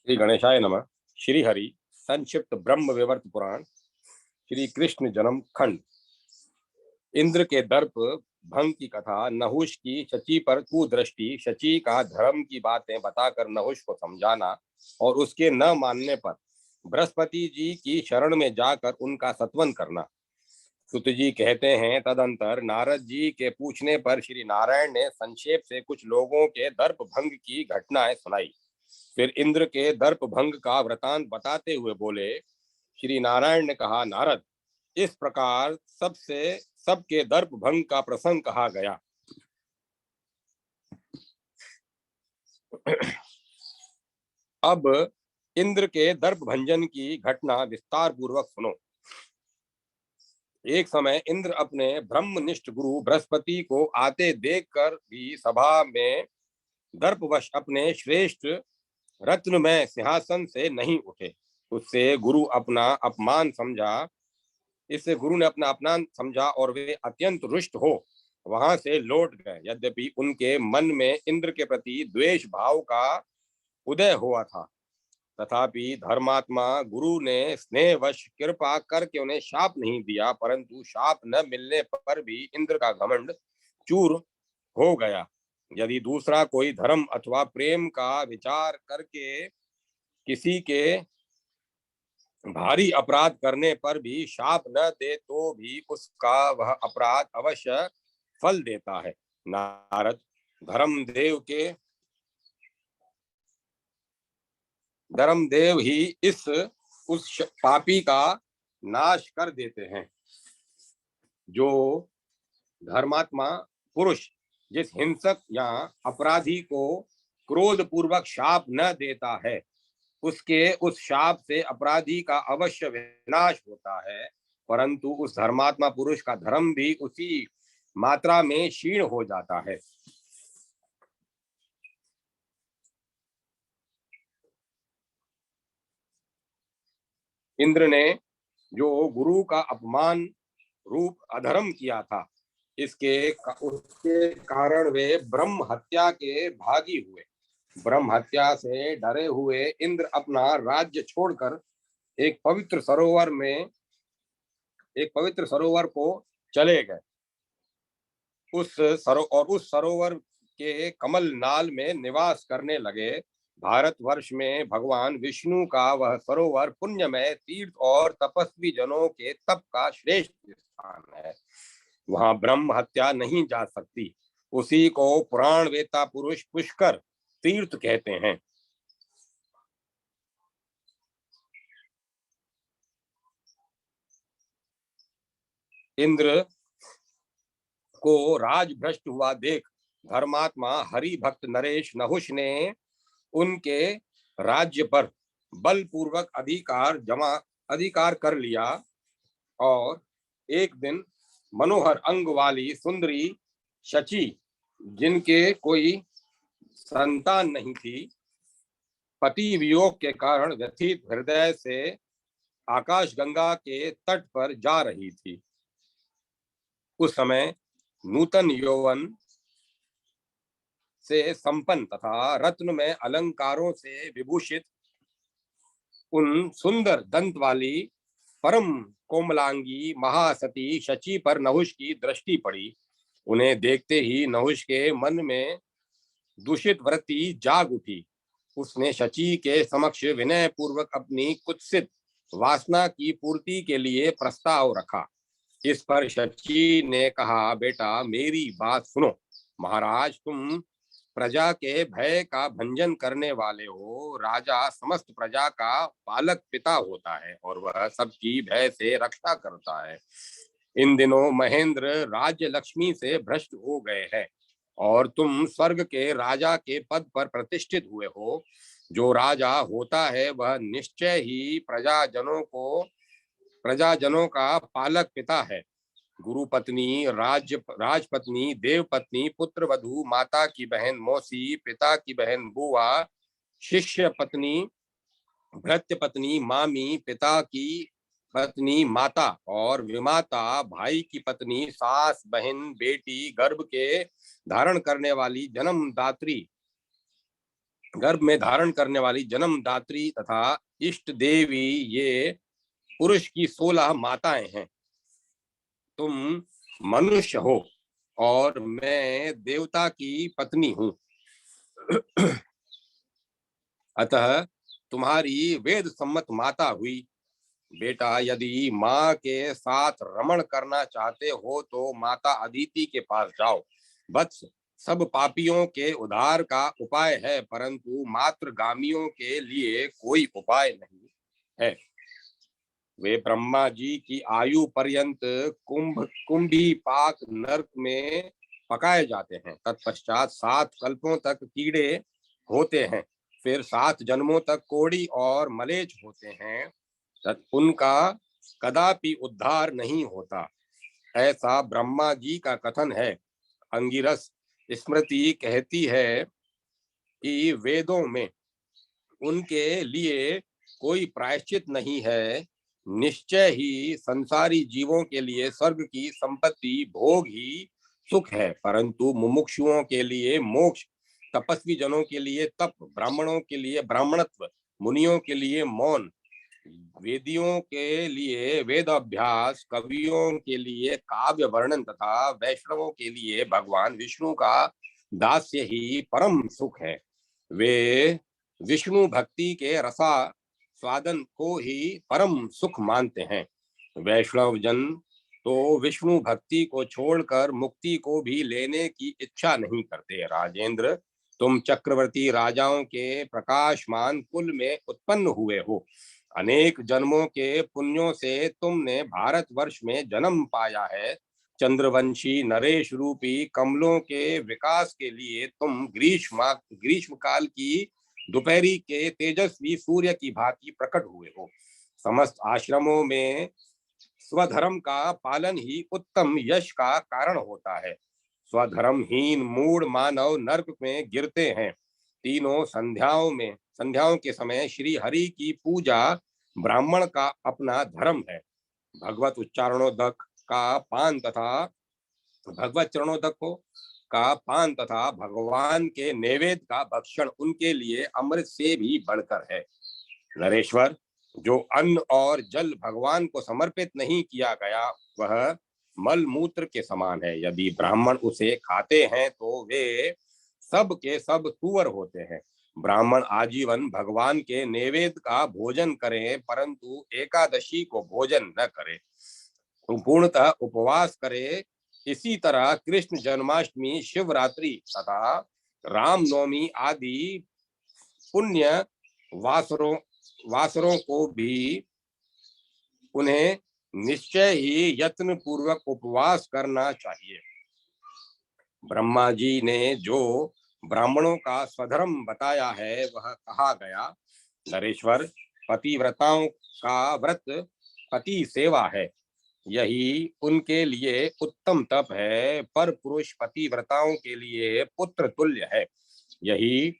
श्री गणेशाय नमः। श्री हरि संक्षिप्त ब्रह्म विवर्त पुराण श्री कृष्ण जन्म खंड। इंद्र के दर्प भंग की कथा। नहुष की शची पर कुदृष्टि। शची का धर्म की बातें बताकर नहुष को समझाना और उसके न मानने पर बृहस्पति जी की शरण में जाकर उनका सत्वन करना। सुत जी कहते हैं, तदंतर नारद जी के पूछने पर श्री नारायण ने संक्षेप से कुछ लोगों के दर्प भंग की घटनाएं सुनाई। फिर इंद्र के दर्प भंग का वृतांत बताते हुए बोले, श्री नारायण ने कहा, नारद, इस प्रकार सबके दर्प भंग का प्रसंग कहा गया। अब इंद्र के दर्प भंजन की घटना विस्तार पूर्वक सुनो। एक समय इंद्र अपने ब्रह्मनिष्ठ गुरु बृहस्पति को आते देखकर भी सभा में दर्पवश अपने श्रेष्ठ रत्नमय सिंहासन से नहीं उठे। उससे गुरु अपना अपमान समझा इससे गुरु ने अपना अपमान समझा और वे अत्यंत रुष्ट हो वहां से लौट गए। यद्यपि उनके मन में इंद्र के प्रति द्वेष भाव का उदय हुआ था, तथापि धर्मात्मा गुरु ने स्नेहवश कृपा करके उन्हें शाप नहीं दिया, परंतु शाप न मिलने पर भी इंद्र का घमंड चूर हो गया। यदि दूसरा कोई धर्म अथवा प्रेम का विचार करके किसी के भारी अपराध करने पर भी शाप न दे तो भी उसका वह अपराध अवश्य फल देता है। नारद, धर्मदेव ही उस पापी का नाश कर देते हैं। जो धर्मात्मा पुरुष जिस हिंसक या अपराधी को क्रोध पूर्वक शाप न देता है, उसके उस शाप से अपराधी का अवश्य विनाश होता है, परंतु उस धर्मात्मा पुरुष का धर्म भी उसी मात्रा में क्षीण हो जाता है। इंद्र ने जो गुरु का अपमान रूप अधर्म किया था, उसके कारण वे ब्रह्म हत्या के भागी हुए। ब्रह्म हत्या से डरे हुए इंद्र अपना राज्य छोड़कर एक पवित्र सरोवर को चले गए। उस सरोवर के कमल नाल में निवास करने लगे। भारतवर्ष में भगवान विष्णु का वह सरोवर पुण्यमय तीर्थ और तपस्वी जनों के तप का श्रेष्ठ स्थान है। वहां ब्रह्म हत्या नहीं जा सकती। उसी को पुराण वेता पुरुष पुष्कर तीर्थ कहते हैं। इंद्र को राज भ्रष्ट हुआ देख धर्मात्मा हरि भक्त नरेश नहुष ने उनके राज्य पर बलपूर्वक अधिकार कर लिया और एक दिन मनोहर अंग वाली सुंदरी शची, जिनके कोई संतान नहीं थी, पति वियोग के कारण व्यथित हृदय से आकाश गंगा के तट पर जा रही थी। उस समय नूतन यौवन से संपन्न तथा रत्न में अलंकारों से विभूषित उन सुंदर दंत वाली परम कोमलांगी महासती शची पर नहुष की दृष्टि पड़ी। उन्हें देखते ही नहुष के मन में दूषित वृत्ति जाग उठी। उसने शची के समक्ष विनय पूर्वक अपनी कुत्सित वासना की पूर्ति के लिए प्रस्ताव रखा। इस पर शची ने कहा, बेटा मेरी बात सुनो। महाराज, तुम प्रजा के भय का भंजन करने वाले हो। राजा समस्त प्रजा का पालक पिता होता है और वह सबकी भय से रक्षा करता है। इन दिनों महेंद्र राज्य लक्ष्मी से भ्रष्ट हो गए हैं और तुम स्वर्ग के राजा के पद पर प्रतिष्ठित हुए हो। जो राजा होता है वह निश्चय ही प्रजाजनों का पालक पिता है। गुरु पत्नी, राजपत्नी, देव पत्नी, पुत्र वधु, माता की बहन मौसी, पिता की बहन बुआ, शिष्य पत्नी, भृत्य पत्नी, मामी, पिता की पत्नी माता और विमाता, भाई की पत्नी, सास, बहन, बेटी, गर्भ के धारण करने वाली जन्मदात्री, गर्भ में धारण करने वाली जन्मदात्री तथा इष्ट देवी ये पुरुष की 16 माताएं हैं। तुम मनुष्य हो और मैं देवता की पत्नी हूँ, अतः तुम्हारी वेद सम्मत माता हुई। बेटा, यदि माँ के साथ रमण करना चाहते हो तो माता अदिति के पास जाओ। वत्स, सब पापियों के उद्धार का उपाय है, परंतु मातृगामियों के लिए कोई उपाय नहीं है। वे ब्रह्मा जी की आयु पर्यंत कुंभी पाक नरक में पकाए जाते हैं। तत्पश्चात 7 कल्पों तक कीड़े होते हैं, फिर 7 जन्मों तक कोड़ी और मलेच होते हैं। उनका कदापि उद्धार नहीं होता, ऐसा ब्रह्मा जी का कथन है। अंगिरस स्मृति कहती है कि वेदों में उनके लिए कोई प्रायश्चित नहीं है। निश्चय ही संसारी जीवों के लिए स्वर्ग की संपत्ति भोग ही सुख है, परंतु मुमुक्षुओं के लिए मोक्ष, तपस्वी जनों के लिए तप, ब्राह्मणों के लिए ब्राह्मणत्व, मुनियों के लिए मौन, वेदियों के लिए वेद अभ्यास, कवियों के लिए काव्य वर्णन तथा वैष्णवों के लिए भगवान विष्णु का दास्य ही परम सुख है। वे विष्णु भक्ति के रसा स्वादन को ही परम सुख मानते हैं। वैष्णव जन तो विष्णु भक्ति को छोड़कर मुक्ति को भी लेने की इच्छा नहीं करते। राजेंद्र, तुम चक्रवर्ती राजाओं के प्रकाशमान कुल में उत्पन्न हुए हो। अनेक जन्मों के पुण्यों से तुमने भारतवर्ष में जन्म पाया है। चंद्रवंशी नरेश रूपी कमलों के विकास के लिए तुम ग्रीष्म काल की दोपहरी के तेजस्वी सूर्य की भांति प्रकट हुए हो। समस्त आश्रमों में स्वधर्म का पालन ही उत्तम यश का कारण होता है। स्वधर्महीन मूढ़ मानव नरक में गिरते हैं। तीनों संध्याओं के समय श्री हरि की पूजा ब्राह्मण का अपना धर्म है। भगवत उच्चारणोदक का पान तथा भगवत चरणोदकों का पान तथा भगवान के नैवेद्य का भक्षण उनके लिए अमृत से भी बढ़कर है। नरेश्वर, जो अन्न और जल भगवान को समर्पित नहीं किया गया वह मल मूत्र के समान है। यदि ब्राह्मण उसे खाते हैं तो वे सब के सब तुअर होते हैं। ब्राह्मण आजीवन भगवान के नैवेद्य का भोजन करें, परंतु एकादशी को भोजन न करें, पूर्णतः उपवास करे। इसी तरह कृष्ण जन्माष्टमी, शिवरात्रि तथा रामनवमी आदि पुण्य वासरों वासरों को भी उन्हें निश्चय ही यत्न पूर्वक उपवास करना चाहिए। ब्रह्मा जी ने जो ब्राह्मणों का स्वधर्म बताया है वह कहा गया। नरेश्वर, पतिव्रताओं का व्रत पति सेवा है, यही उनके लिए उत्तम तप है। पर पुरुष पतिव्रताओं के लिए पुत्र तुल्य है, यही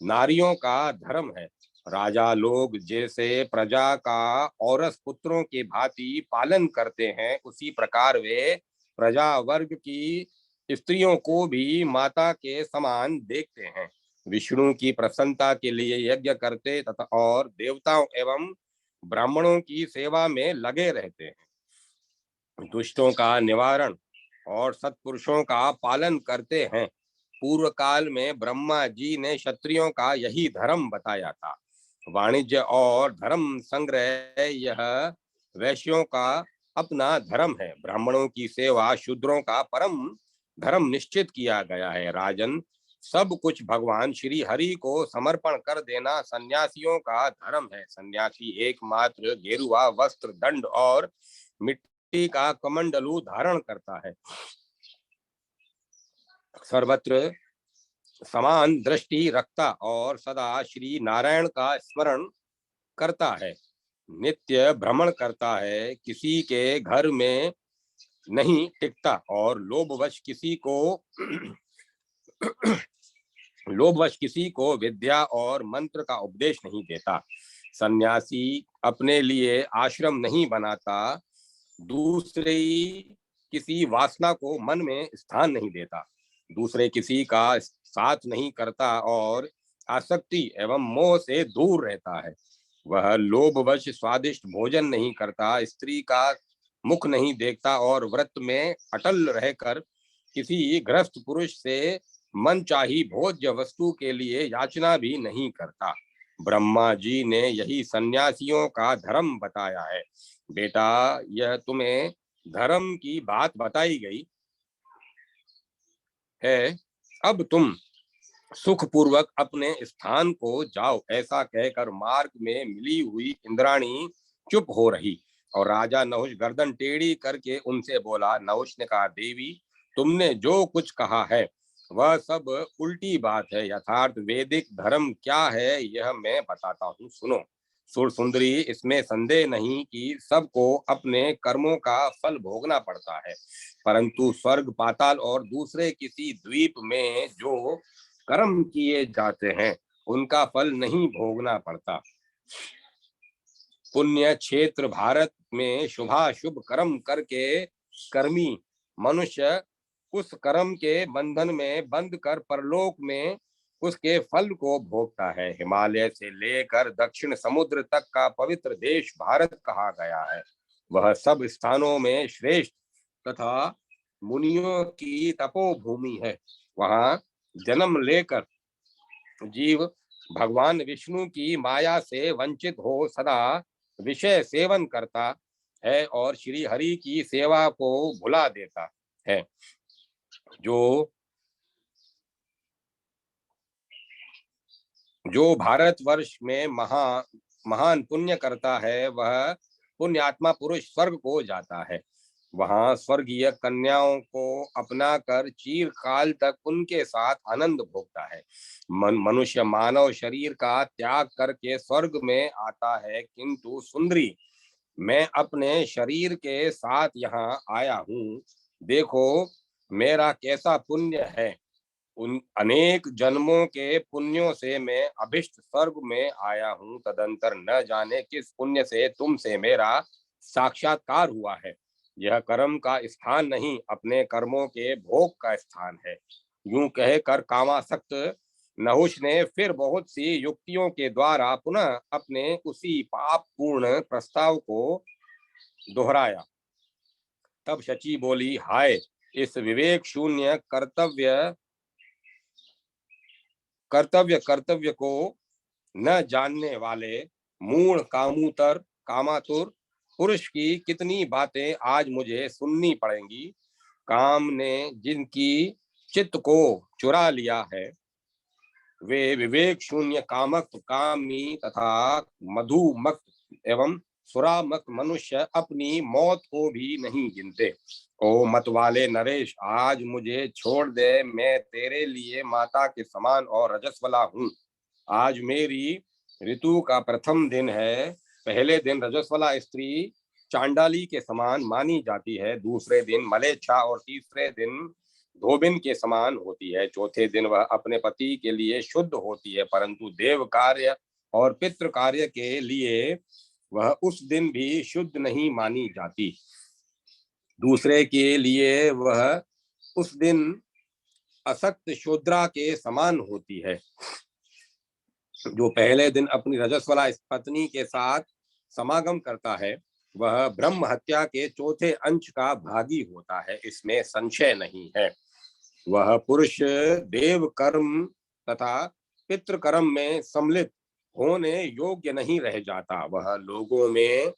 नारियों का धर्म है। राजा लोग जैसे प्रजा का औरस पुत्रों के भांति पालन करते हैं, उसी प्रकार वे प्रजा वर्ग की स्त्रियों को भी माता के समान देखते हैं। विष्णु की प्रसन्नता के लिए यज्ञ करते तथा और देवताओं एवं ब्राह्मणों की सेवा में लगे रहते हैं। दुष्टों का निवारण और सत्पुरुषों का पालन करते हैं। पूर्व काल में ब्रह्मा जी ने क्षत्रियों का यही धर्म बताया था। वाणिज्य और धर्म संग्रह यह वैश्यों का अपना धर्म है। ब्राह्मणों की सेवा शूद्रों का परम धर्म निश्चित किया गया है। राजन, सब कुछ भगवान श्री हरि को समर्पण कर देना सन्यासियों का धर्म है। सन्यासी एकमात्र गेरुआ वस्त्र, दंड और मिट्टी का कमंडलू धारण करता है। सर्वत्र समान दृष्टि रखता और सदा श्री नारायण का स्मरण करता है। नित्य भ्रमण करता है, किसी के घर में नहीं टिकता और लोभवश किसी को विद्या और मंत्र का उपदेश नहीं देता। सन्यासी अपने लिए आश्रम नहीं बनाता, दूसरे किसी वासना को मन में स्थान नहीं देता, दूसरे किसी का साथ नहीं करता और आसक्ति एवं मोह से दूर रहता है। वह लोभवश स्वादिष्ट भोजन नहीं करता, स्त्री का मुख नहीं देखता और व्रत में अटल रहकर किसी गृहस्थ पुरुष से मनचाही भोज्य वस्तु के लिए याचना भी नहीं करता। ब्रह्मा जी ने यही सन्यासियों का धर्म बताया है। बेटा, यह तुम्हें धर्म की बात बताई गई है। अब तुम सुख पूर्वक अपने स्थान को जाओ। ऐसा कहकर मार्ग में मिली हुई इंद्राणी चुप हो रही और राजा नहुष गर्दन टेढ़ी करके उनसे बोला। नहुष ने कहा, देवी, तुमने जो कुछ कहा है वह सब उल्टी बात है। यथार्थ वैदिक धर्म क्या है यह मैं बताता हूँ, सुनो। सुर सुंदरी, इसमें संदेह नहीं कि सबको अपने कर्मों का फल भोगना पड़ता है, परंतु स्वर्ग, पाताल और दूसरे किसी द्वीप में जो कर्म किए जाते हैं उनका फल नहीं भोगना पड़ता। पुण्य क्षेत्र भारत में शुभाशुभ कर्म करके कर्मी मनुष्य उस कर्म के बंधन में बंध कर परलोक में उसके फल को भोगता है। हिमालय से लेकर दक्षिण समुद्र तक का पवित्र देश भारत कहा गया है। वह सब स्थानों में श्रेष्ठ तथा मुनियों की तपोभूमि है। वहां जन्म लेकर जीव भगवान विष्णु की माया से वंचित हो सदा विषय सेवन करता है और श्री हरि की सेवा को भुला देता है। जो जो भारतवर्ष में महान पुण्य करता है वह पुण्यात्मा पुरुष स्वर्ग को जाता है। वहां स्वर्गीय कन्याओं को अपना कर चिरकाल तक उनके साथ आनंद भोगता है। मनुष्य मानव शरीर का त्याग करके स्वर्ग में आता है, किंतु सुंदरी, मैं अपने शरीर के साथ यहाँ आया हूँ। देखो मेरा कैसा पुण्य है। उन अनेक जन्मों के पुण्यों से मैं अभिष्ट स्वर्ग में आया हूँ। तदंतर न जाने किस पुण्य से तुमसे मेरा साक्षात्कार हुआ है। यह कर्म का स्थान नहीं, अपने कर्मों के भोग का स्थान है। यूं कहकर कामासक्त नहुष ने फिर बहुत सी युक्तियों के द्वारा पुनः अपने उसी पाप पूर्ण प्रस्ताव को दोहराया। तब शची बोली, हाय, इस विवेक शून्य कर्तव्य को न जानने वाले मूढ़ कामातुर पुरुष की कितनी बातें आज मुझे सुननी पड़ेंगी। काम ने जिनकी चित्त को चुरा लिया है वे विवेक शून्य कामक कामी तथा मधुमक्त एवं सुरामक्त मनुष्य अपनी मौत को भी नहीं गिनते। ओ मत वाले नरेश, आज मुझे छोड़ दे। मैं तेरे लिए माता के समान और रजस्वला हूँ। आज मेरी ऋतु का प्रथम दिन है। पहले दिन रजस्वला स्त्री चांडाली के समान मानी जाती है, दूसरे दिन मलेच्छा और तीसरे दिन धोबिन के समान होती है। चौथे दिन वह अपने पति के लिए शुद्ध होती है, परंतु देव कार्य और पितृ कार्य के लिए वह उस दिन भी शुद्ध नहीं मानी जाती। दूसरे के लिए वह उस दिन असक्त शूद्रा के समान होती है। जो पहले दिन अपनी रजस्वला पत्नी के साथ समागम करता है वह ब्रह्म हत्या के चौथे अंश का भागी होता है, इसमें संशय नहीं है। वह पुरुष देव कर्म तथा पितृ कर्म में सम्मिलित होने योग्य नहीं रह जाता। वह लोगों में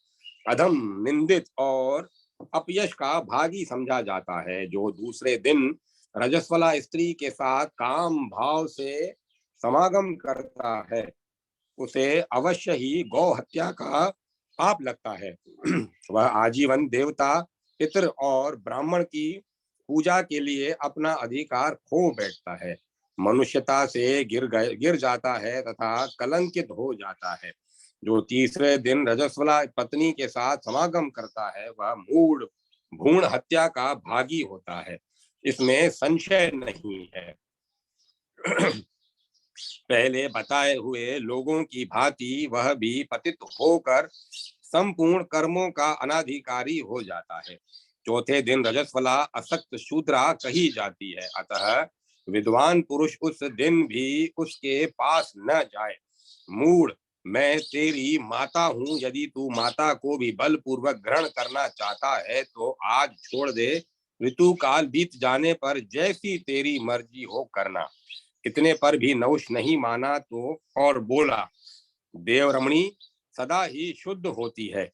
अधम, निंदित और अपयश का भागी समझा जाता है। जो दूसरे दिन रजस्वला स्त्री के साथ काम भाव से समागम करता है उसे अवश्य ही गौ हत्या का पाप लगता है। वह आजीवन देवता, पितृ और ब्राह्मण की पूजा के लिए अपना अधिकार खो बैठता है, मनुष्यता से गिर जाता है तथा कलंकित हो जाता है। जो तीसरे दिन रजस्वला पत्नी के साथ समागम करता है वह मूढ़ भ्रूण हत्या का भागी होता है, इसमें संशय नहीं है। पहले बताए हुए लोगों की भांति वह भी पतित होकर संपूर्ण कर्मों का अनाधिकारी हो जाता है। चौथे दिन रजस्वला असक्त शूद्रा कही जाती है। अतः विद्वान पुरुष उस दिन भी उसके पास न जाए। मूढ़, मैं तेरी माता हूँ, यदि तू माता को भी बलपूर्वक ग्रहण करना चाहता है तो आज छोड़ दे, ऋतु काल बीत जाने पर जैसी तेरी मर्जी हो करना। इतने पर भी नहुष नहीं माना तो और बोला, देवरमणी सदा ही शुद्ध होती है,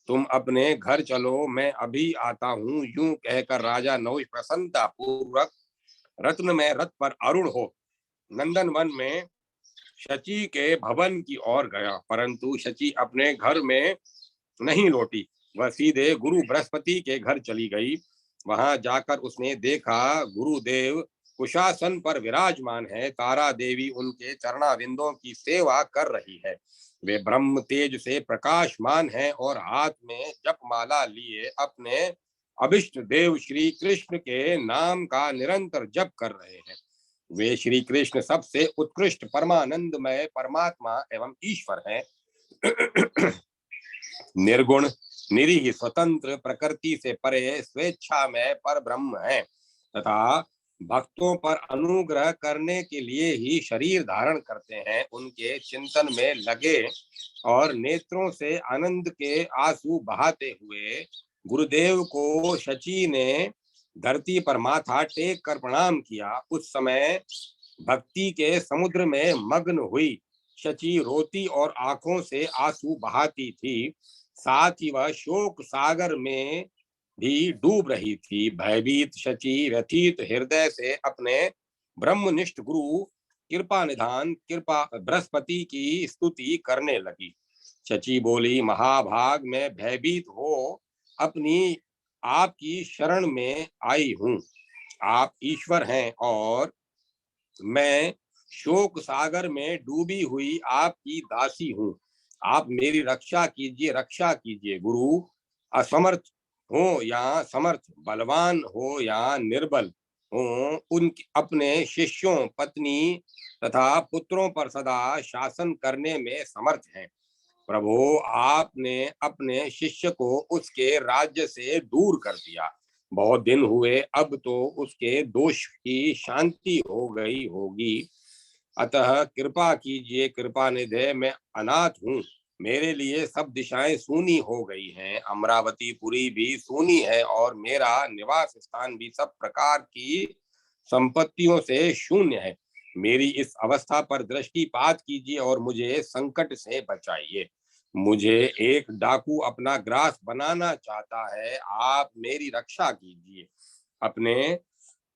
तुम अपने घर चलो, मैं अभी आता हूँ। यूं कहकर राजा नहुष प्रसन्नता पूर्वक रत्न में रथ पर आरूढ़ हो नंदन वन में शची के भवन की ओर गया, परंतु शची अपने घर में नहीं लौटी। वह सीधे गुरु बृहस्पति के घर चली गई। वहां जाकर उसने देखा गुरुदेव कुशासन पर विराजमान है, तारा देवी उनके चरणाविंदों की सेवा कर रही है। वे ब्रह्म तेज से प्रकाशमान है और हाथ में जपमाला लिए अपने अभिष्ट देव श्री कृष्ण के नाम का निरंतर जप कर रहे हैं। वे श्री कृष्ण सबसे उत्कृष्ट परमानंदमय परमात्मा एवं ईश्वर है। निर्गुण, निरीह, स्वतंत्र, प्रकृति से परे, स्वेच्छा में पर ब्रह्म है तथा भक्तों पर अनुग्रह करने के लिए ही शरीर धारण करते हैं। उनके चिंतन में लगे और नेत्रों से आनंद के आंसू बहाते हुए गुरुदेव को शची ने धरती पर माथा टेक कर प्रणाम किया। उस समय भक्ति के समुद्र में मग्न हुई शची रोती और आंखों से आंसू बहाती थी, साथ ही वह शोक सागर में भी डूब रही थी। भयभीत शची व्यथित हृदय से अपने ब्रह्मनिष्ठ गुरु कृपा निधान कृपा बृहस्पति की स्तुति करने लगी। शची बोली, महाभाग, मैं भयभीत हो अपनी आपकी शरण में आई हूँ। आप ईश्वर हैं और मैं शोक सागर में डूबी हुई आपकी दासी हूँ। आप मेरी रक्षा कीजिए, रक्षा कीजिए। गुरु असमर्थ हो या समर्थ, बलवान हो या निर्बल हो, उन अपने शिष्यों, पत्नी तथा पुत्रों पर सदा शासन करने में समर्थ हैं। प्रभु, आपने अपने शिष्य को उसके राज्य से दूर कर दिया। बहुत दिन हुए, अब तो उसके दोष की शांति हो गई होगी, अतः कृपा कीजिए, कृपा निधे, मैं अनाथ हूँ। मेरे लिए सब दिशाएं सूनी हो गई हैं, अमरावती पुरी भी सूनी है और मेरा निवास स्थान भी सब प्रकार की संपत्तियों से शून्य है। मेरी इस अवस्था पर दृष्टिपात कीजिए और मुझे संकट से बचाइए। मुझे एक डाकू अपना ग्रास बनाना चाहता है, आप मेरी रक्षा कीजिए। अपने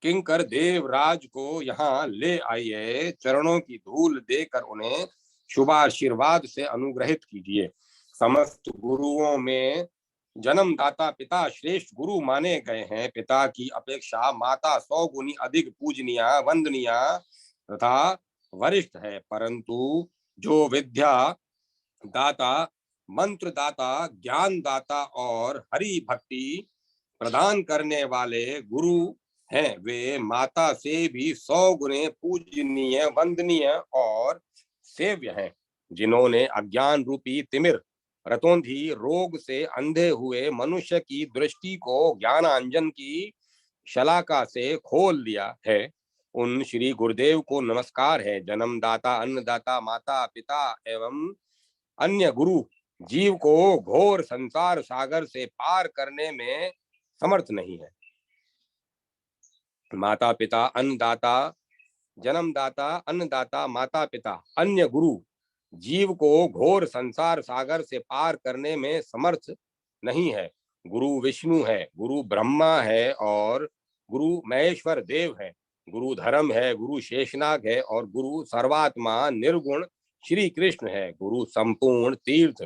किंकर देवराज को यहाँ ले आइए, चरणों की धूल देकर उन्हें शुभाशीर्वाद से अनुग्रहित कीजिए। समस्त गुरुओं में जन्मदाता पिता श्रेष्ठ गुरु माने गए हैं। पिता की अपेक्षा माता 100 गुनी अधिक पूजनीय, वंदनीय तथा वरिष्ठ है, परंतु जो विद्या दाता, मंत्र दाता, ज्ञान दाता और हरि भक्ति प्रदान करने वाले गुरु हैं, वे माता से भी 100 गुने पूजनीय, वंदनीय और सेव्य हैं। जिन्होंने अज्ञान रूपी तिमिर, रतोंधी रोग से अंधे हुए मनुष्य की दृष्टि को ज्ञानांजन की शलाका से खोल दिया है, उन श्री गुरुदेव को नमस्कार है। जन्मदाता, अन्नदाता, माता पिता एवं अन्य गुरु जीव को घोर संसार सागर से पार करने में समर्थ नहीं है। माता पिता, अन्नदाता, जन्मदाता, अन्नदाता, माता पिता, अन्य गुरु जीव को घोर संसार सागर से पार करने में समर्थ नहीं है। गुरु विष्णु है, गुरु ब्रह्मा है और गुरु महेश्वर देव है। गुरु धर्म है, गुरु शेषनाग है और गुरु सर्वात्मा निर्गुण श्री कृष्ण है। गुरु संपूर्ण तीर्थ,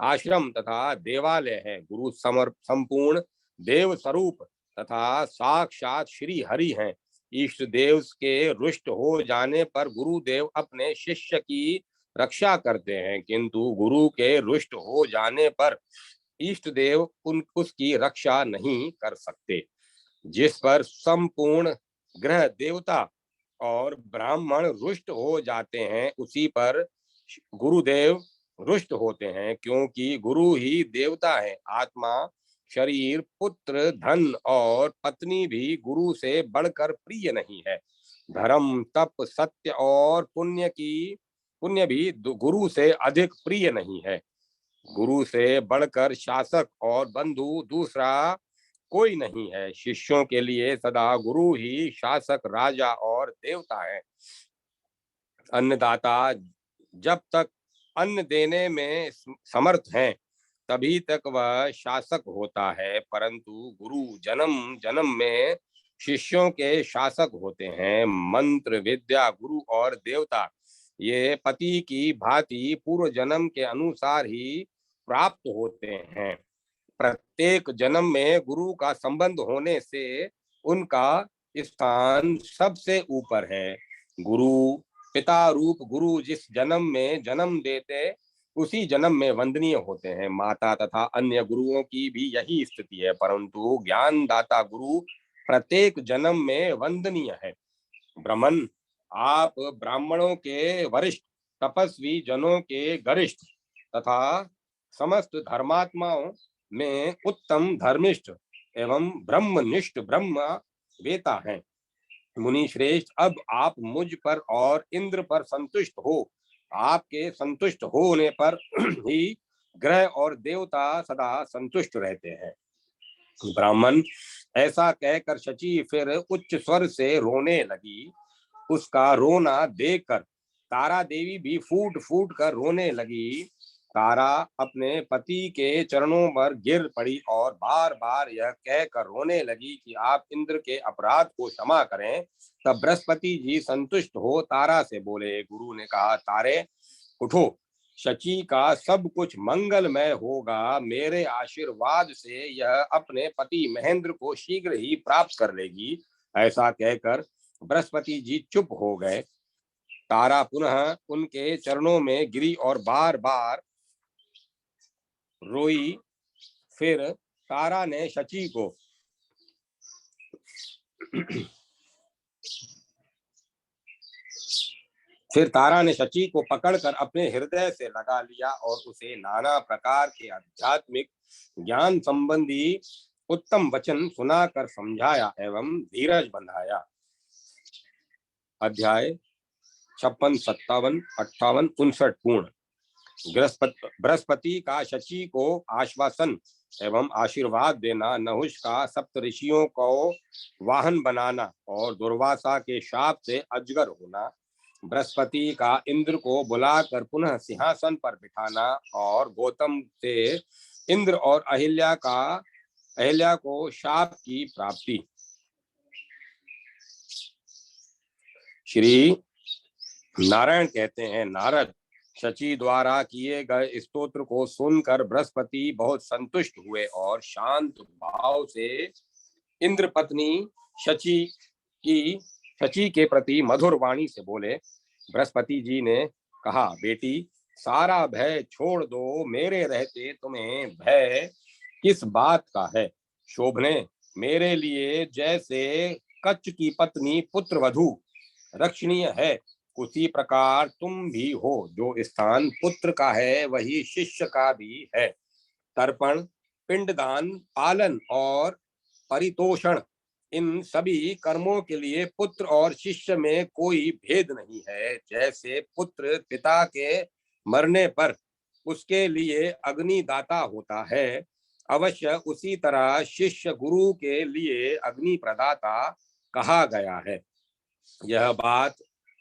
आश्रम तथा देवालय है। गुरु संपूर्ण देव स्वरूप तथा साक्षात श्री हरि हैं। इष्ट देव के रुष्ट हो जाने पर गुरुदेव अपने शिष्य की रक्षा करते हैं, किंतु गुरु के रुष्ट हो जाने पर इष्ट देव उसकी रक्षा नहीं कर सकते। जिस पर संपूर्ण ग्रह देवता और ब्राह्मण रुष्ट हो जाते हैं, उसी पर गुरुदेव रुष्ट होते हैं, क्योंकि गुरु ही देवता है। आत्मा, शरीर, पुत्र, धन और पत्नी भी गुरु से बढ़कर प्रिय नहीं है। धर्म, तप, सत्य और पुण्य भी गुरु से अधिक प्रिय नहीं है। गुरु से बढ़कर शासक और बंधु दूसरा कोई नहीं है। शिष्यों के लिए सदा गुरु ही शासक, राजा और देवता है। अन्नदाता जब तक अन्न देने में समर्थ हैं, तभी तक वह शासक होता है, परंतु गुरु जन्म जन्म में शिष्यों के शासक होते हैं। मंत्र, विद्या, गुरु और देवता ये पति की भांति पूर्व जन्म के अनुसार ही प्राप्त होते हैं। प्रत्येक जन्म में गुरु का संबंध होने से उनका स्थान सबसे ऊपर है। गुरु, पिता रूप गुरु जिस जन्म में जन्म देते उसी जन्म में वंदनीय होते हैं। माता तथा अन्य गुरुओं की भी यही स्थिति है, परंतु ज्ञान दाता गुरु प्रत्येक जन्म में वंदनीय है। ब्राह्मण, आप ब्राह्मणों के वरिष्ठ, तपस्वी जनों के गरिष्ठ तथा समस्त धर्मात्माओं में उत्तम धर्मिष्ठ एवं ब्रह्मनिष्ठ ब्रह्म वेता हैं। मुनि श्रेष्ठ, अब आप मुझ पर और इंद्र पर संतुष्ट हो। आपके संतुष्ट होने पर ही ग्रह और देवता सदा संतुष्ट रहते हैं। ब्राह्मण, ऐसा कहकर शची फिर उच्च स्वर से रोने लगी। उसका रोना देखकर तारा देवी भी फूट फूट कर रोने लगी। तारा अपने पति के चरणों पर गिर पड़ी और बार बार यह कहकर रोने लगी कि आप इंद्र के अपराध को क्षमा करें। तब बृहस्पति जी संतुष्ट हो तारा से बोले। गुरु ने कहा, तारे उठो, शची का सब कुछ मंगलमय होगा। मेरे आशीर्वाद से यह अपने पति महेंद्र को शीघ्र ही प्राप्त कर लेगी। ऐसा कहकर बृहस्पति जी चुप हो गए। तारा पुनः उनके चरणों में गिरी और बार बार रोई। फिर तारा ने शची को पकड़कर अपने हृदय से लगा लिया और उसे नाना प्रकार के आध्यात्मिक ज्ञान संबंधी उत्तम वचन सुनाकर समझाया एवं धीरज बंधाया। अध्याय 56, 57, 58, 59 पूर्ण। बृहस्पति का शची को आश्वासन एवं आशीर्वाद देना, नहुष का सप्तऋषियों को वाहन बनाना और दुर्वासा के शाप से अजगर होना, बृहस्पति का इंद्र को बुलाकर पुनः सिंहासन पर बिठाना और गौतम से इंद्र और अहिल्या को शाप की प्राप्ति। श्री नारायण कहते हैं, नारद, शची द्वारा किए गए स्तोत्र को सुनकर बृहस्पति बहुत संतुष्ट हुए और शांत भाव से इंद्र पत्नी शची के प्रति मधुर वाणी से बोले। बृहस्पति जी ने कहा, बेटी, सारा भय छोड़ दो। मेरे रहते तुम्हें भय किस बात का है? शोभने, मेरे लिए जैसे कच्छ की पत्नी पुत्र वधू रक्षणीय है, उसी प्रकार तुम भी हो। जो स्थान पुत्र का है वही शिष्य का भी है। तर्पण, पिंडदान, पालन और परितोषण, इन सभी कर्मों के लिए पुत्र और शिष्य में कोई भेद नहीं है। जैसे पुत्र पिता के मरने पर उसके लिए अग्निदाता होता है, अवश्य उसी तरह शिष्य गुरु के लिए अग्नि प्रदाता कहा गया है। यह बात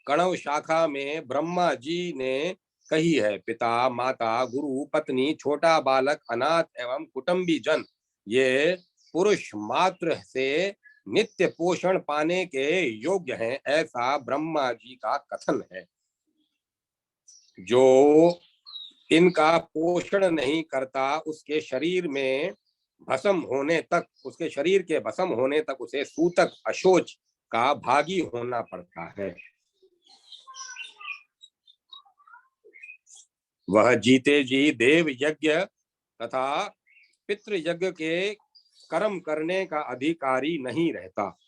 कणव शाखा में ब्रह्मा जी ने कही है। पिता, माता, गुरु, पत्नी, छोटा बालक, अनाथ एवं कुटुंबी जन ये पुरुष मात्र से नित्य पोषण पाने के योग्य हैं, ऐसा ब्रह्मा जी का कथन है। जो इनका पोषण नहीं करता उसके शरीर के भस्म होने तक उसे सूतक अशोच का भागी होना पड़ता है। वह जीते जी देव यज्ञ तथा पितृ यज्ञ के कर्म करने का अधिकारी नहीं रहता,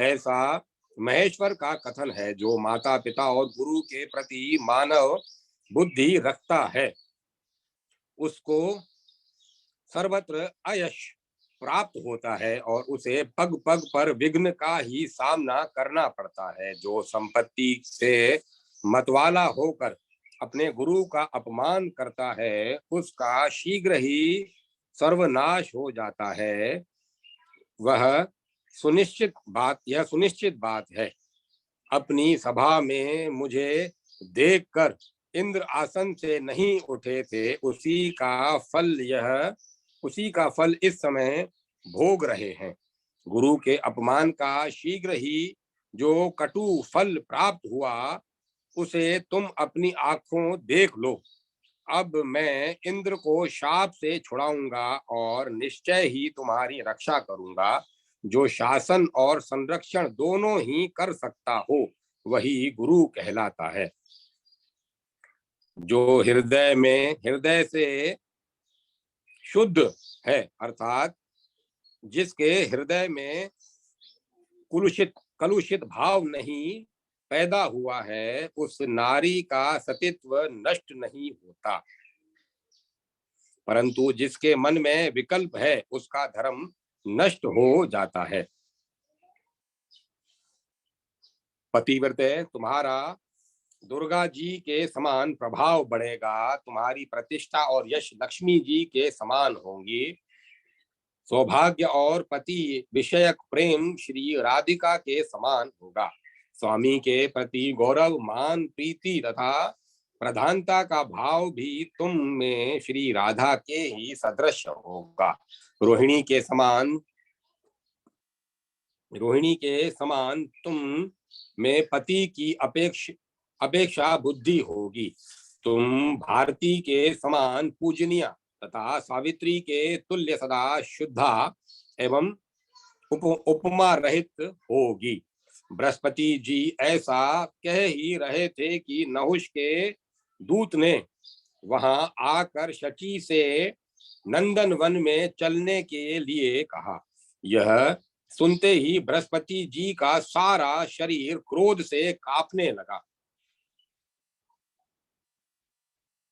ऐसा महेश्वर का कथन है। जो माता पिता और गुरु के प्रति मानव बुद्धि रखता है उसको सर्वत्र अयश प्राप्त होता है और उसे पग पग पर विघ्न का ही सामना करना पड़ता है। जो संपत्ति से मतवाला होकर अपने गुरु का अपमान करता है उसका शीघ्र ही सर्वनाश हो जाता है। यह सुनिश्चित बात है। अपनी सभा में मुझे देखकर इंद्र आसन से नहीं उठे थे, उसी का फल इस समय भोग रहे हैं। गुरु के अपमान का शीघ्र ही जो कटु फल प्राप्त हुआ उसे तुम अपनी आंखों देख लो। अब मैं इंद्र को शाप से छुड़ाऊंगा और निश्चय ही तुम्हारी रक्षा करूंगा। जो शासन और संरक्षण दोनों ही कर सकता हो वही गुरु कहलाता है। जो हृदय से शुद्ध है, अर्थात जिसके हृदय में कलुषित भाव नहीं पैदा हुआ है, उस नारी का सतीत्व नष्ट नहीं होता। परंतु जिसके मन में विकल्प है उसका धर्म नष्ट हो जाता है। पतिव्रते, तुम्हारा दुर्गा जी के समान प्रभाव बढ़ेगा। तुम्हारी प्रतिष्ठा और यश लक्ष्मी जी के समान होंगी। सौभाग्य और पति विषयक प्रेम श्री राधिका के समान होगा। स्वामी के प्रति गौरव, मान, प्रीति तथा प्रधानता का भाव भी तुम में श्री राधा के ही सदृश होगा। रोहिणी के समान तुम में पति की अपेक्षा बुद्धि होगी। तुम भारती के समान पूजनीय तथा सावित्री के तुल्य सदा शुद्धा एवं उपमा रहित होगी। बृहस्पति जी ऐसा कह ही रहे थे कि नहुष के दूत ने वहां आकर शची से नंदन वन में चलने के लिए कहा। यह सुनते ही बृहस्पति जी का सारा शरीर क्रोध से कांपने लगा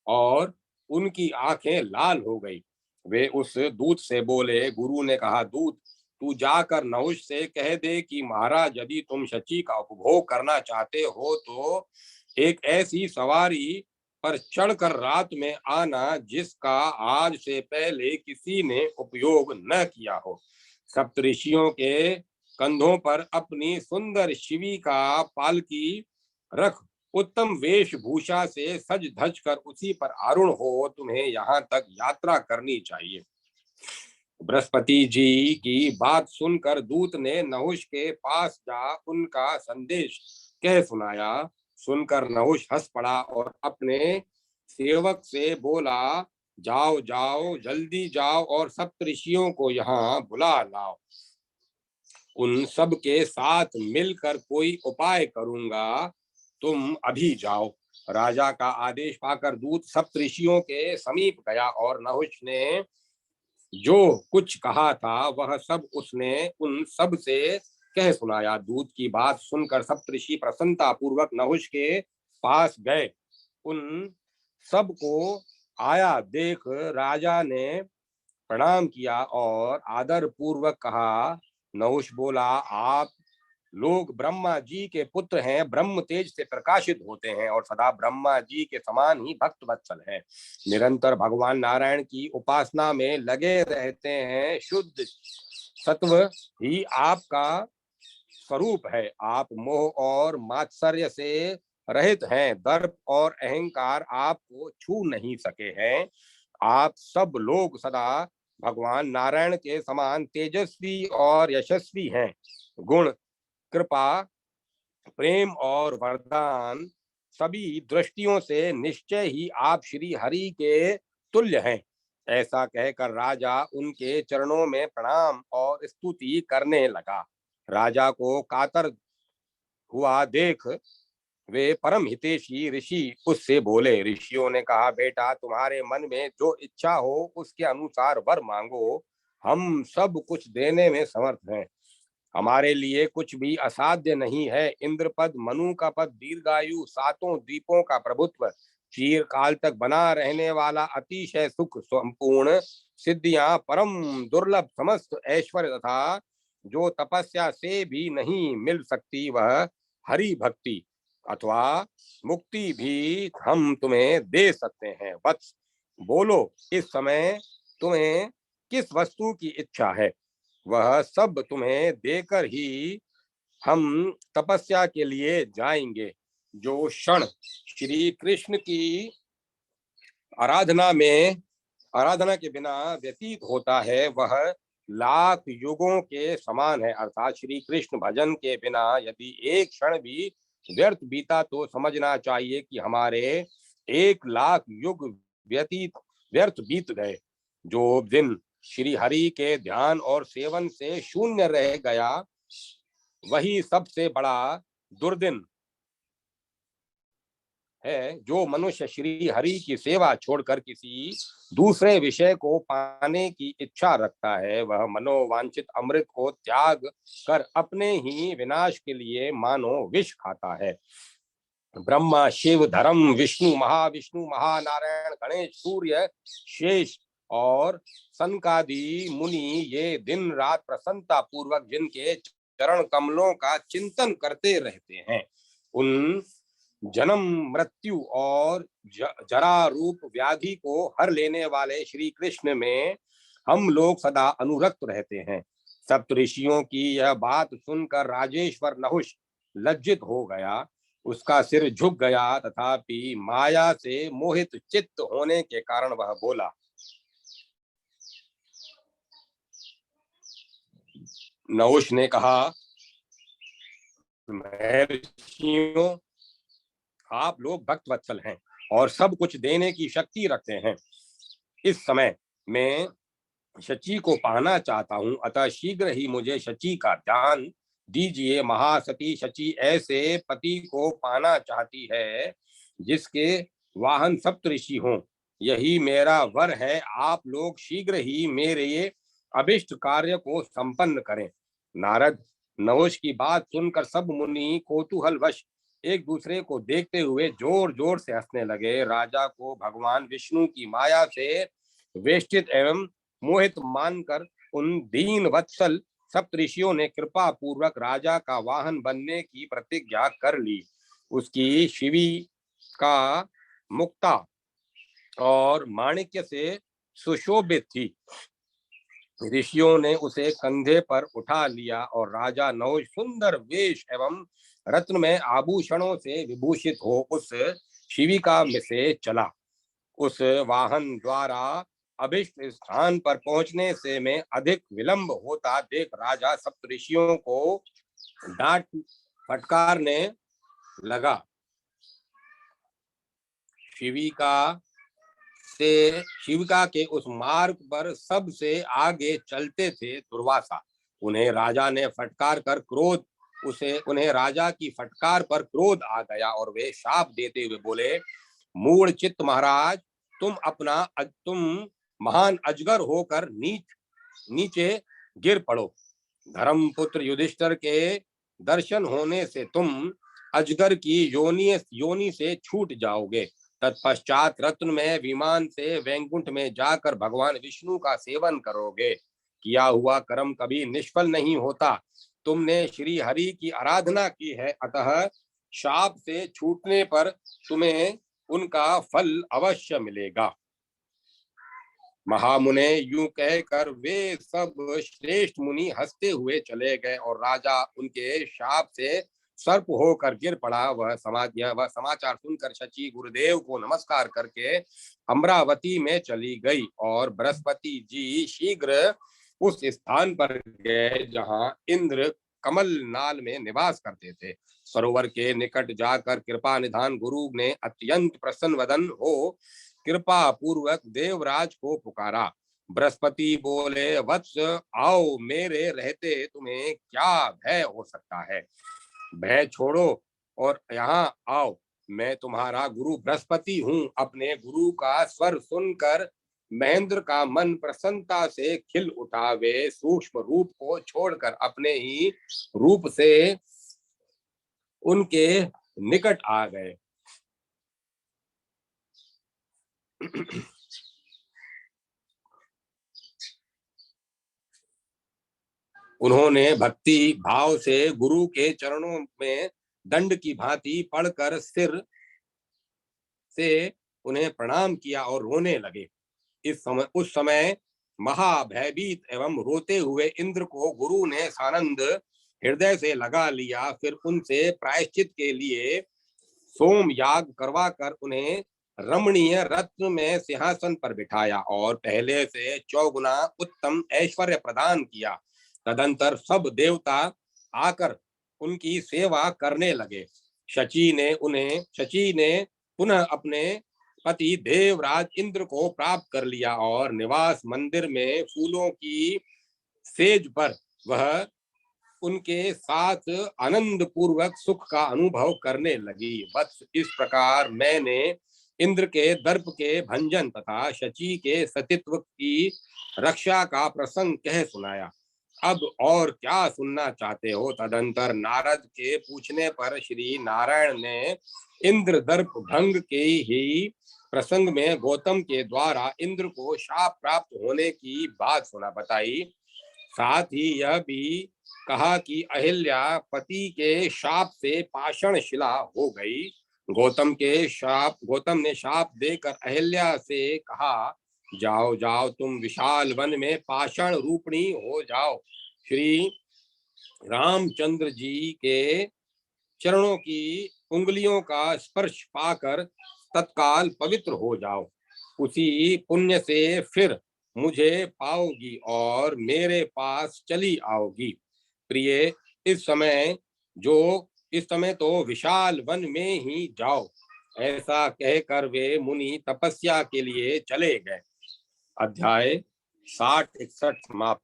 और उनकी आंखें लाल हो गई। वे उस दूत से बोले, गुरु ने कहा, दूत तू जाकर नहुष से कह दे कि महाराज, यदि तुम शची का उपभोग करना चाहते हो तो एक ऐसी सवारी पर चढ़कर रात में आना जिसका आज से पहले किसी ने उपयोग न किया हो। सप्तऋषियों के कंधों पर अपनी सुंदर शिवी का पालकी रख उत्तम वेशभूषा से सज धज कर उसी पर आरूढ़ हो तुम्हें यहाँ तक यात्रा करनी चाहिए। बृहस्पति जी की बात सुनकर दूत ने नहुष के पास जा उनका संदेश कह सुनाया। सुनकर नहुष हंस पड़ा और अपने सेवक से बोला, जाओ जाओ, जल्दी जाओ और सप्तऋषियों को यहाँ बुला लाओ। उन सब के साथ मिलकर कोई उपाय करूंगा, तुम अभी जाओ। राजा का आदेश पाकर दूत सप्तऋषियों के समीप गया और नहुष ने जो कुछ कहा था वह सब उसने उन सब से कह सुनाया। दूत की बात सुनकर सप्तऋषि प्रसन्नता पूर्वक नहुष के पास गए। उन सब को आया देख राजा ने प्रणाम किया और आदर पूर्वक कहा। नहुष बोला, आप लोग ब्रह्मा जी के पुत्र हैं, ब्रह्म तेज से प्रकाशित होते हैं और सदा ब्रह्मा जी के समान ही भक्त वत्सल हैं। निरंतर भगवान नारायण की उपासना में लगे रहते हैं। शुद्ध सत्व ही आपका स्वरूप है। आप मोह और मात्सर्य से रहित हैं। दर्प और अहंकार आपको छू नहीं सके हैं। आप सब लोग सदा भगवान नारायण के समान तेजस्वी और यशस्वी हैं। गुण, कृपा, प्रेम और वरदान सभी दृष्टियों से निश्चय ही आप श्री हरि के तुल्य हैं। ऐसा कहकर राजा उनके चरणों में प्रणाम और स्तुति करने लगा। राजा को कातर हुआ देख वे परम हितैषी ऋषि उससे बोले। ऋषियों ने कहा, बेटा, तुम्हारे मन में जो इच्छा हो उसके अनुसार वर मांगो, हम सब कुछ देने में समर्थ हैं। हमारे लिए कुछ भी असाध्य नहीं है। इंद्र पद, मनु का पद, दीर्घायु, सातों द्वीपों का प्रभुत्व, चीर काल तक बना रहने वाला अतिशय सुख संपूर्ण सिद्धियां, परम दुर्लभ समस्त ऐश्वर्य तथा जो तपस्या से भी नहीं मिल सकती वह हरि भक्ति अथवा मुक्ति भी हम तुम्हें दे सकते हैं। वत्स, बोलो इस समय तुम्हें किस वस्तु की इच्छा है, वह सब तुम्हें देकर ही हम तपस्या के लिए जाएंगे। जो क्षण श्री कृष्ण की आराधना के बिना व्यतीत होता है वह लाख युगों के समान है। अर्थात श्री कृष्ण भजन के बिना यदि एक क्षण भी व्यर्थ बीता तो समझना चाहिए कि हमारे 1 लाख युग व्यर्थ बीत गए। जो दिन श्री हरि के ध्यान और सेवन से शून्य रह गया वही सबसे बड़ा दुर्दिन है। जो मनुष्य श्री हरि की सेवा छोड़कर किसी दूसरे विषय को पाने की इच्छा रखता है वह मनोवांछित अमृत को त्याग कर अपने ही विनाश के लिए मानो विष खाता है। ब्रह्मा, शिव, धर्म, विष्णु, महानारायण, गणेश, सूर्य, शेष और सनकादि मुनि ये दिन रात प्रसन्नता पूर्वक जिनके चरण कमलों का चिंतन करते रहते हैं उन जन्म, मृत्यु और जरा रूप व्याधि को हर लेने वाले श्री कृष्ण में हम लोग सदा अनुरक्त रहते हैं। सप्तऋषियों की यह बात सुनकर राजेश्वर नहुष लज्जित हो गया, उसका सिर झुक गया, तथापि माया से मोहित चित्त होने के कारण वह बोला, नहुष ने कहा, महर्षियों, आप लोग भक्त वत्सल हैं और सब कुछ देने की शक्ति रखते हैं। इस समय मैं शची को पाना चाहता हूं, अतः शीघ्र ही मुझे शची का दान दीजिए। महासती शची ऐसे पति को पाना चाहती है जिसके वाहन सप्तऋषि हों। यही मेरा वर है, आप लोग शीघ्र ही मेरे ये अभिष्ट कार्य को संपन्न करें। नारद, नहुष की बात सुनकर सब मुनि कौतूहलवश एक दूसरे को देखते हुए जोर जोर से हंसने लगे। राजा को भगवान विष्णु की माया से वेष्टित एवं मोहित मानकर उन दीन वत्सल सप्तऋषियों ने कृपा पूर्वक राजा का वाहन बनने की प्रतिज्ञा कर ली। उसकी शिवी का मुक्ता और माणिक्य से सुशोभित थी। ऋषियों ने उसे कंधे पर उठा लिया और राजा नहुष सुंदर वेश एवं रत्नमय आभूषणों से विभूषित हो उस शिविका में से चला। उस वाहन द्वारा अभिष्ट स्थान पर पहुंचने से में अधिक विलंब होता देख राजा सप्तऋषियों को डांट फटकारने लगा। शिविका के उस मार्ग पर सबसे आगे चलते थे दुर्वासा। उन्हें राजा की फटकार पर क्रोध आ गया और वे शाप देते हुए बोले, मूढ़ चित्त महाराज, तुम महान अजगर होकर नीचे गिर पड़ो। धर्मपुत्र युधिष्ठिर के दर्शन होने से तुम अजगर की योनि से छूट जाओगे। तत्पश्चात रत्नमय विमान से वैकुंठ में जाकर भगवान विष्णु का सेवन करोगे। किया हुआ कर्म कभी निष्फल नहीं होता। तुमने श्री हरि की आराधना की है, अतः शाप से छूटने पर तुम्हें उनका फल अवश्य मिलेगा। महामुने, यूं कहकर वे सब श्रेष्ठ मुनि हंसते हुए चले गए और राजा उनके शाप से सर्प होकर गिर पड़ा। वह समाचार सुनकर शची गुरुदेव को नमस्कार करके अमरावती में चली गई और बृहस्पति जी शीघ्र उस स्थान पर गए जहां इंद्र कमल नाल में निवास करते थे। सरोवर के निकट जाकर कृपा निधान गुरु ने अत्यंत प्रसन्न वदन हो कृपा पूर्वक देवराज को पुकारा। बृहस्पति बोले, वत्स आओ, मेरे रहते तुम्हें क्या भय हो सकता है। भय छोड़ो और यहाँ आओ, मैं तुम्हारा गुरु बृहस्पति हूँ। अपने गुरु का स्वर सुनकर महेंद्र का मन प्रसन्नता से खिल उठा। वे सूक्ष्म रूप को छोड़कर अपने ही रूप से उनके निकट आ गए। उन्होंने भक्ति भाव से गुरु के चरणों में दंड की भांति पड़कर सिर से उन्हें प्रणाम किया और रोने लगे। उस समय महाभयभीत एवं रोते हुए इंद्र को गुरु ने सानंद हृदय से लगा लिया। फिर उनसे प्रायश्चित के लिए सोम याग करवाकर उन्हें रमणीय रत्न में सिंहासन पर बिठाया और पहले से चौगुना उत्तम ऐश्वर्य प्रदान किया। तदंतर सब देवता आकर उनकी सेवा करने लगे। शची ने पुनः अपने पति देवराज इंद्र को प्राप्त कर लिया और निवास मंदिर में फूलों की सेज पर वह उनके साथ आनंद पूर्वक सुख का अनुभव करने लगी। बस इस प्रकार मैंने इंद्र के दर्प के भंजन तथा शची के सतीत्व की रक्षा का प्रसंग कह सुनाया। अब और क्या सुनना चाहते हो? तदंतर नारद के पूछने पर श्री नारायण ने इंद्र दर्प भंग के ही प्रसंग में गौतम के द्वारा इंद्र को शाप प्राप्त होने की बात बताई। साथ ही यह भी कहा कि अहिल्या पति के शाप से पाषाण शिला हो गई। गौतम ने शाप देकर अहिल्या से कहा, जाओ जाओ, तुम विशाल वन में पाषाण रूपणी हो जाओ। श्री रामचंद्र जी के चरणों की उंगलियों का स्पर्श पाकर तत्काल पवित्र हो जाओ। उसी पुण्य से फिर मुझे पाओगी और मेरे पास चली आओगी। प्रिय, इस समय तो विशाल वन में ही जाओ। ऐसा कहकर वे मुनि तपस्या के लिए चले गए। अध्याय 60-61 समाप्त।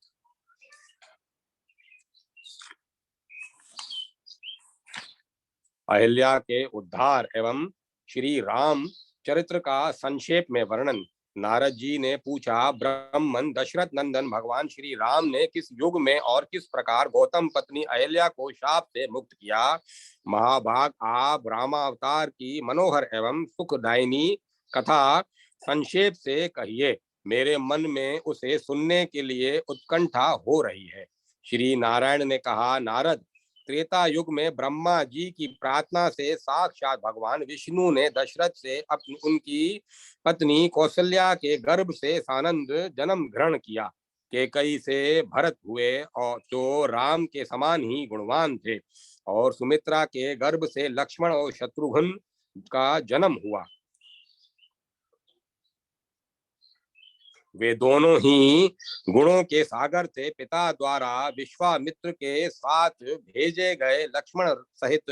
अहिल्या के उद्धार एवं श्री राम चरित्र का संक्षेप में वर्णन। नारद जी ने पूछा, ब्रह्मन दशरथ नंदन भगवान श्री राम ने किस युग में और किस प्रकार गौतम पत्नी अहिल्या को शाप से मुक्त किया? महाभाग, आप रामावतार की मनोहर एवं सुखदायिनी कथा संक्षेप से कहिए। मेरे मन में उसे सुनने के लिए उत्कंठा हो रही है। श्री नारायण ने कहा, नारद, त्रेता युग में ब्रह्मा जी की प्रार्थना से साक्षात भगवान विष्णु ने दशरथ से उनकी पत्नी कौशल्या के गर्भ से सानंद जन्म ग्रहण किया। केकई से भरत हुए और जो राम के समान ही गुणवान थे, और सुमित्रा के गर्भ से लक्ष्मण और शत्रुघ्न का जन्म हुआ। वे दोनों ही गुणों के सागर थे। पिता द्वारा विश्वामित्र के साथ भेजे गए लक्ष्मण सहित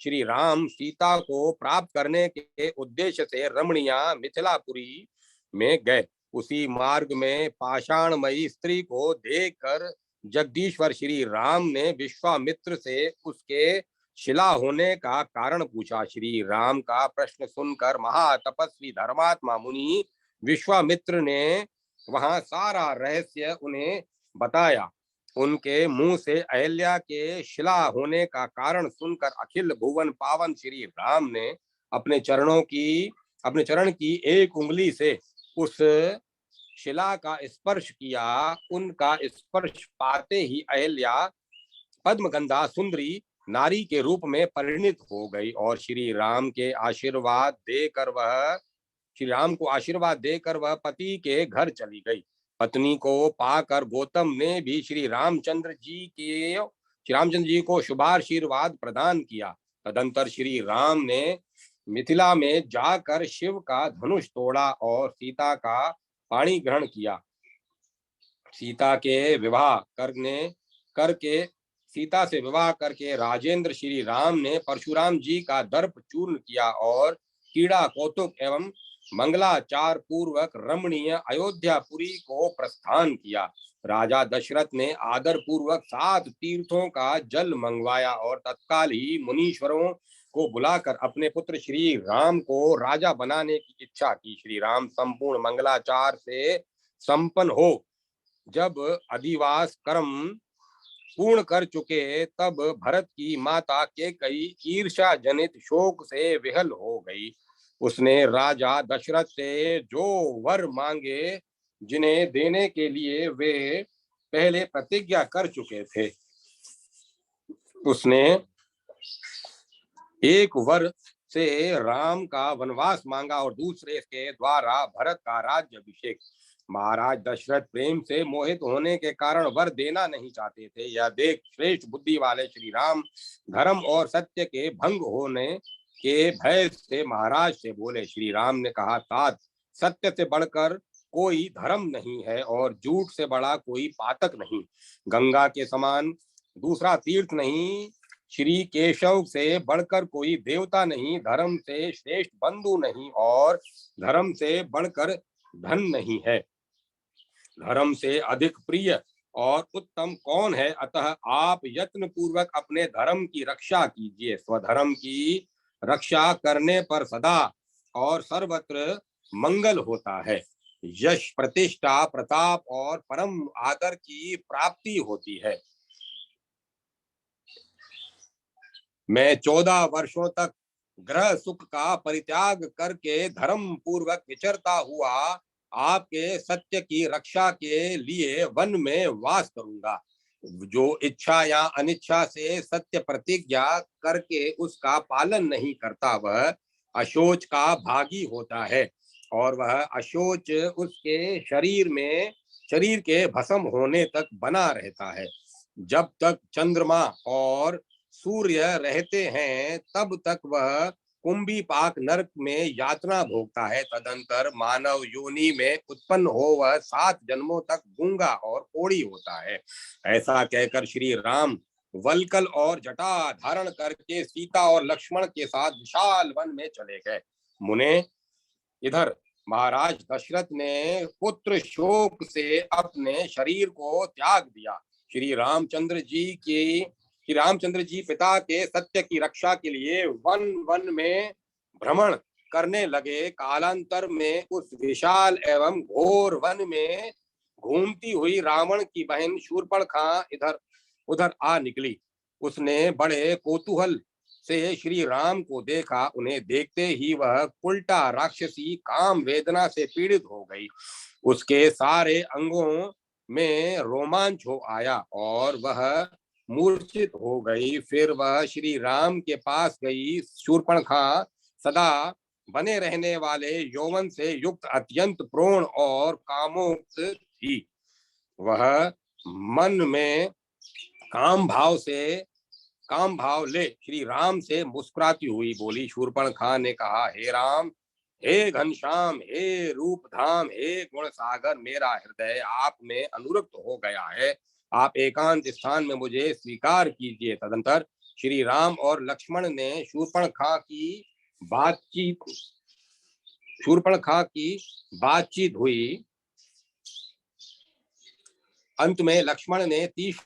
श्री राम सीता को प्राप्त करने के उद्देश्य से रमणीया मिथिलापुरी में गए। उसी मार्ग में पाषाणमयी स्त्री को देखकर जगदीश्वर श्री राम ने विश्वामित्र से उसके शिला होने का कारण पूछा। श्री राम का प्रश्न सुनकर महातपस्वी धर्मात्मा मुनि विश्वामित्र ने वहां सारा रहस्य उन्हें बताया। उनके मुंह से अहिल्या के शिला होने का कारण सुनकर अखिल भुवन पावन श्री राम ने अपने चरण की एक उंगली से उस शिला का स्पर्श किया। उनका स्पर्श पाते ही अहिल्या पद्मगंधा सुंदरी नारी के रूप में परिणित हो गई और श्री राम को आशीर्वाद देकर वह पति के घर चली गई। पत्नी को पाकर गौतम ने भी श्री रामचंद्र जी को शुभाशीर्वाद प्रदान किया। तदंतर श्री राम ने मिथिला में जाकर शिव का धनुष तोड़ा और सीता का पाणी ग्रहण किया। सीता से विवाह करके राजेंद्र श्री राम ने परशुराम जी का दर्प चूर्ण किया और कीड़ा कौतुक एवं मंगलाचार पूर्वक रमणीय अयोध्यापुरी को प्रस्थान किया। राजा दशरथ ने आदर पूर्वक 7 तीर्थों का जल मंगवाया और तत्काल ही मुनीश्वरों को बुलाकर अपने पुत्र श्री राम को राजा बनाने की इच्छा की। श्री राम संपूर्ण मंगलाचार से संपन्न हो जब अधिवास कर्म पूर्ण कर चुके, तब भरत की माता केकई ईर्ष्या जनित शोक से विहल हो गई। उसने राजा दशरथ से जो वर मांगे, जिन्हें देने के लिए वे पहले प्रतिज्ञा कर चुके थे। उसने एक वर से राम का वनवास मांगा और दूसरे के द्वारा भरत का राज्याभिषेक। महाराज दशरथ प्रेम से मोहित होने के कारण वर देना नहीं चाहते थे। यह देख श्रेष्ठ बुद्धि वाले श्री राम धर्म और सत्य के भंग होने के भय से महाराज से बोले। श्री राम ने कहा, तात, सत्य से बढ़कर कोई धर्म नहीं है और झूठ से बड़ा कोई पातक नहीं। गंगा के समान दूसरा तीर्थ नहीं, श्री केशव से बढ़कर कोई देवता नहीं, धर्म से श्रेष्ठ बंधु नहीं और धर्म से बढ़कर धन नहीं है। धर्म से अधिक प्रिय और उत्तम कौन है? अतः आप यत्न पूर्वक अपने धर्म की रक्षा कीजिए। स्वधर्म की रक्षा करने पर सदा और सर्वत्र मंगल होता है। यश, प्रतिष्ठा, प्रताप और परम आदर की प्राप्ति होती है। मैं 14 वर्षों तक ग्रह सुख का परित्याग करके धर्म पूर्वक विचरता हुआ आपके सत्य की रक्षा के लिए वन में वास करूंगा। जो इच्छा या अनिच्छा से सत्य प्रतिज्ञा करके उसका पालन नहीं करता, वह अशोच का भागी होता है और वह अशोच उसके शरीर के भस्म होने तक बना रहता है। जब तक चंद्रमा और सूर्य रहते हैं तब तक वह कुंभी पाक नरक में यातना भोगता है। तदंतर मानव योनि में उत्पन्न हो वह 7 जन्मों तक गूंगा और कोढ़ी होता है। ऐसा कहकर श्री राम वलकल और जटा धारण करके सीता और लक्ष्मण के साथ विशाल वन में चले गए। मुने, इधर महाराज दशरथ ने पुत्र शोक से अपने शरीर को त्याग दिया। श्री रामचंद्र जी पिता के सत्य की रक्षा के लिए वन वन में भ्रमण करने लगे। कालांतर में उस विशाल एवं घोर वन में घूमती हुई रावण की बहन शूर्पणखा इधर उधर आ निकली। उसने बड़े कौतूहल से श्री राम को देखा। उन्हें देखते ही वह उल्टा राक्षसी काम वेदना से पीड़ित हो गई। उसके सारे अंगों में रोमांच हो आया और वह मूर्छित हो गई। फिर वह श्री राम के पास गई। शूर्पणखा सदा बने रहने वाले यौवन से युक्त अत्यंत प्रोण और कामोक्त थी। वह मन में काम भाव ले श्री राम से मुस्कुराती हुई बोली। शूर्पणखा ने कहा, हे राम, हे घनश्याम, हे रूप धाम, हे गुण सागर, मेरा हृदय आप में अनुरक्त हो गया है। आप एकांत स्थान में मुझे स्वीकार कीजिए। तदंतर श्री राम और लक्ष्मण ने शूर्पणखा की बातचीत हुई। अंत में लक्ष्मण ने तीक्ष्ण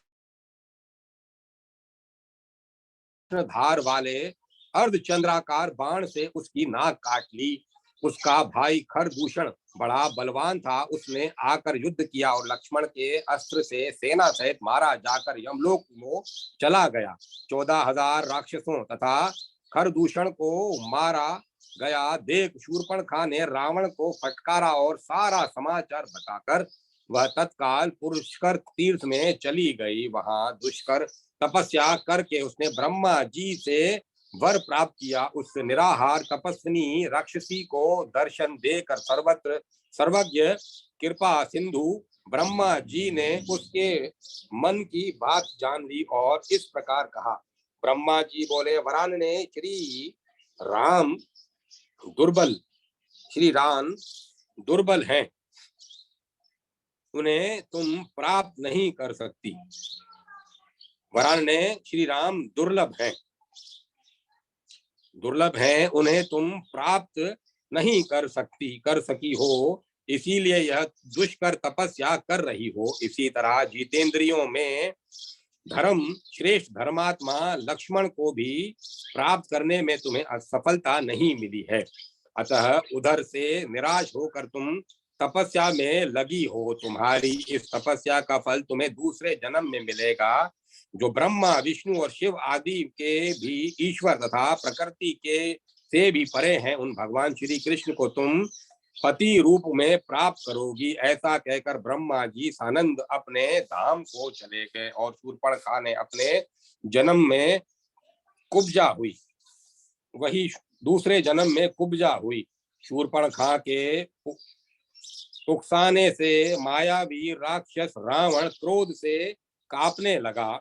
धार वाले अर्धचंद्राकार बाण से उसकी नाक काट ली। उसका भाई खरदूषण बड़ा बलवान था। उसने आकर युद्ध किया और लक्ष्मण के अस्त्र से सेना सहित मारा जाकर यमलोक में चला गया। 14,000 राक्षसों तथा खरदूषण को मारा गया देख शूर्पणखा ने रावण को फटकारा और सारा समाचार बताकर वह तत्काल पुष्कर तीर्थ में चली गई। वहां दुष्कर तपस्या करके उसने ब्रह्मा जी से वर प्राप्त किया। उस निराहार तपस्विनी राक्षसी को दर्शन देकर सर्वज्ञ कृपा सिंधु ब्रह्मा जी ने उसके मन की बात जान ली और इस प्रकार कहा। ब्रह्मा जी बोले, वरान ने श्री राम दुर्बल हैं, उन्हें तुम प्राप्त नहीं कर सकती। वरान ने श्री राम दुर्लभ हैं, उन्हें तुम प्राप्त नहीं कर सकी हो, इसीलिए यह दुष्कर तपस्या कर रही हो। इसी तरह जितेंद्रियों में धर्म श्रेष्ठ धर्मात्मा लक्ष्मण को भी प्राप्त करने में तुम्हें असफलता नहीं मिली है। अतः उधर से निराश होकर तुम तपस्या में लगी हो। तुम्हारी इस तपस्या का फल तुम्हें दूसरे जन्म में मिलेगा। जो ब्रह्मा, विष्णु और शिव आदि के भी ईश्वर तथा प्रकृति के से भी परे हैं उन भगवान श्री कृष्ण को तुम पति रूप में प्राप्त करोगी। ऐसा कहकर ब्रह्मा जी सानंद अपने धाम को चले गए और शूर्पणखा ने अपने जन्म में कुब्जा हुई, वही दूसरे जन्म में कुब्जा हुई। शूर्पणखा के उकसाने से मायावी राक्षस रावण क्रोध से कांपने लगा।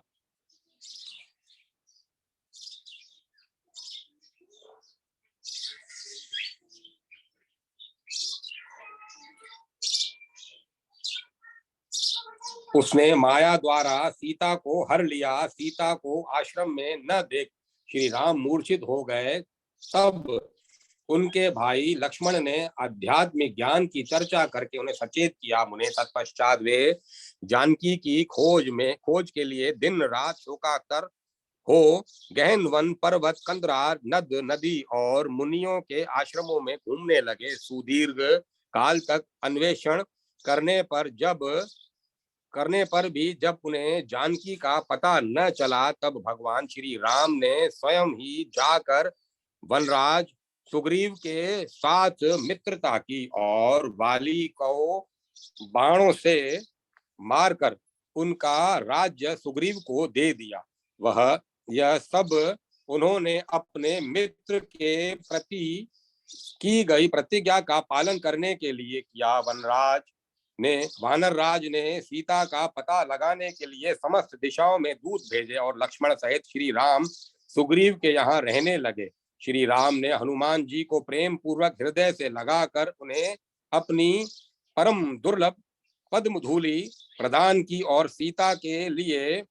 उसने माया द्वारा सीता को हर लिया। सीता को आश्रम में न देख श्री राम मूर्छित हो गए। तब उनके भाई लक्ष्मण ने आध्यात्मिक ज्ञान की चर्चा करके उन्हें सचेत किया। मुने तत्पश्चात वे जानकी की खोज के लिए दिन रात शोकातर हो गहन वन पर्वत कंदरार नद नदी और मुनियों के आश्रमों में घूमने लगे। सुदीर्घ काल तक अन्वेषण करने पर भी जब उन्हें जानकी का पता न चला, तब भगवान श्री राम ने स्वयं ही जाकर वनराज सुग्रीव के साथ मित्रता की और वाली को बाणों से मारकर उनका राज्य सुग्रीव को दे दिया। वह यह सब उन्होंने अपने मित्र के प्रति की गई प्रतिज्ञा का पालन करने के लिए किया। वानर राज ने सीता का पता लगाने के लिए समस्त दिशाओं में दूत भेजे और लक्ष्मण सहित श्री राम सुग्रीव के यहाँ रहने लगे। श्री राम ने हनुमान जी को प्रेम पूर्वक हृदय से लगाकर उन्हें अपनी परम दुर्लभ पद्म धूलि प्रदान की और सीता के लिए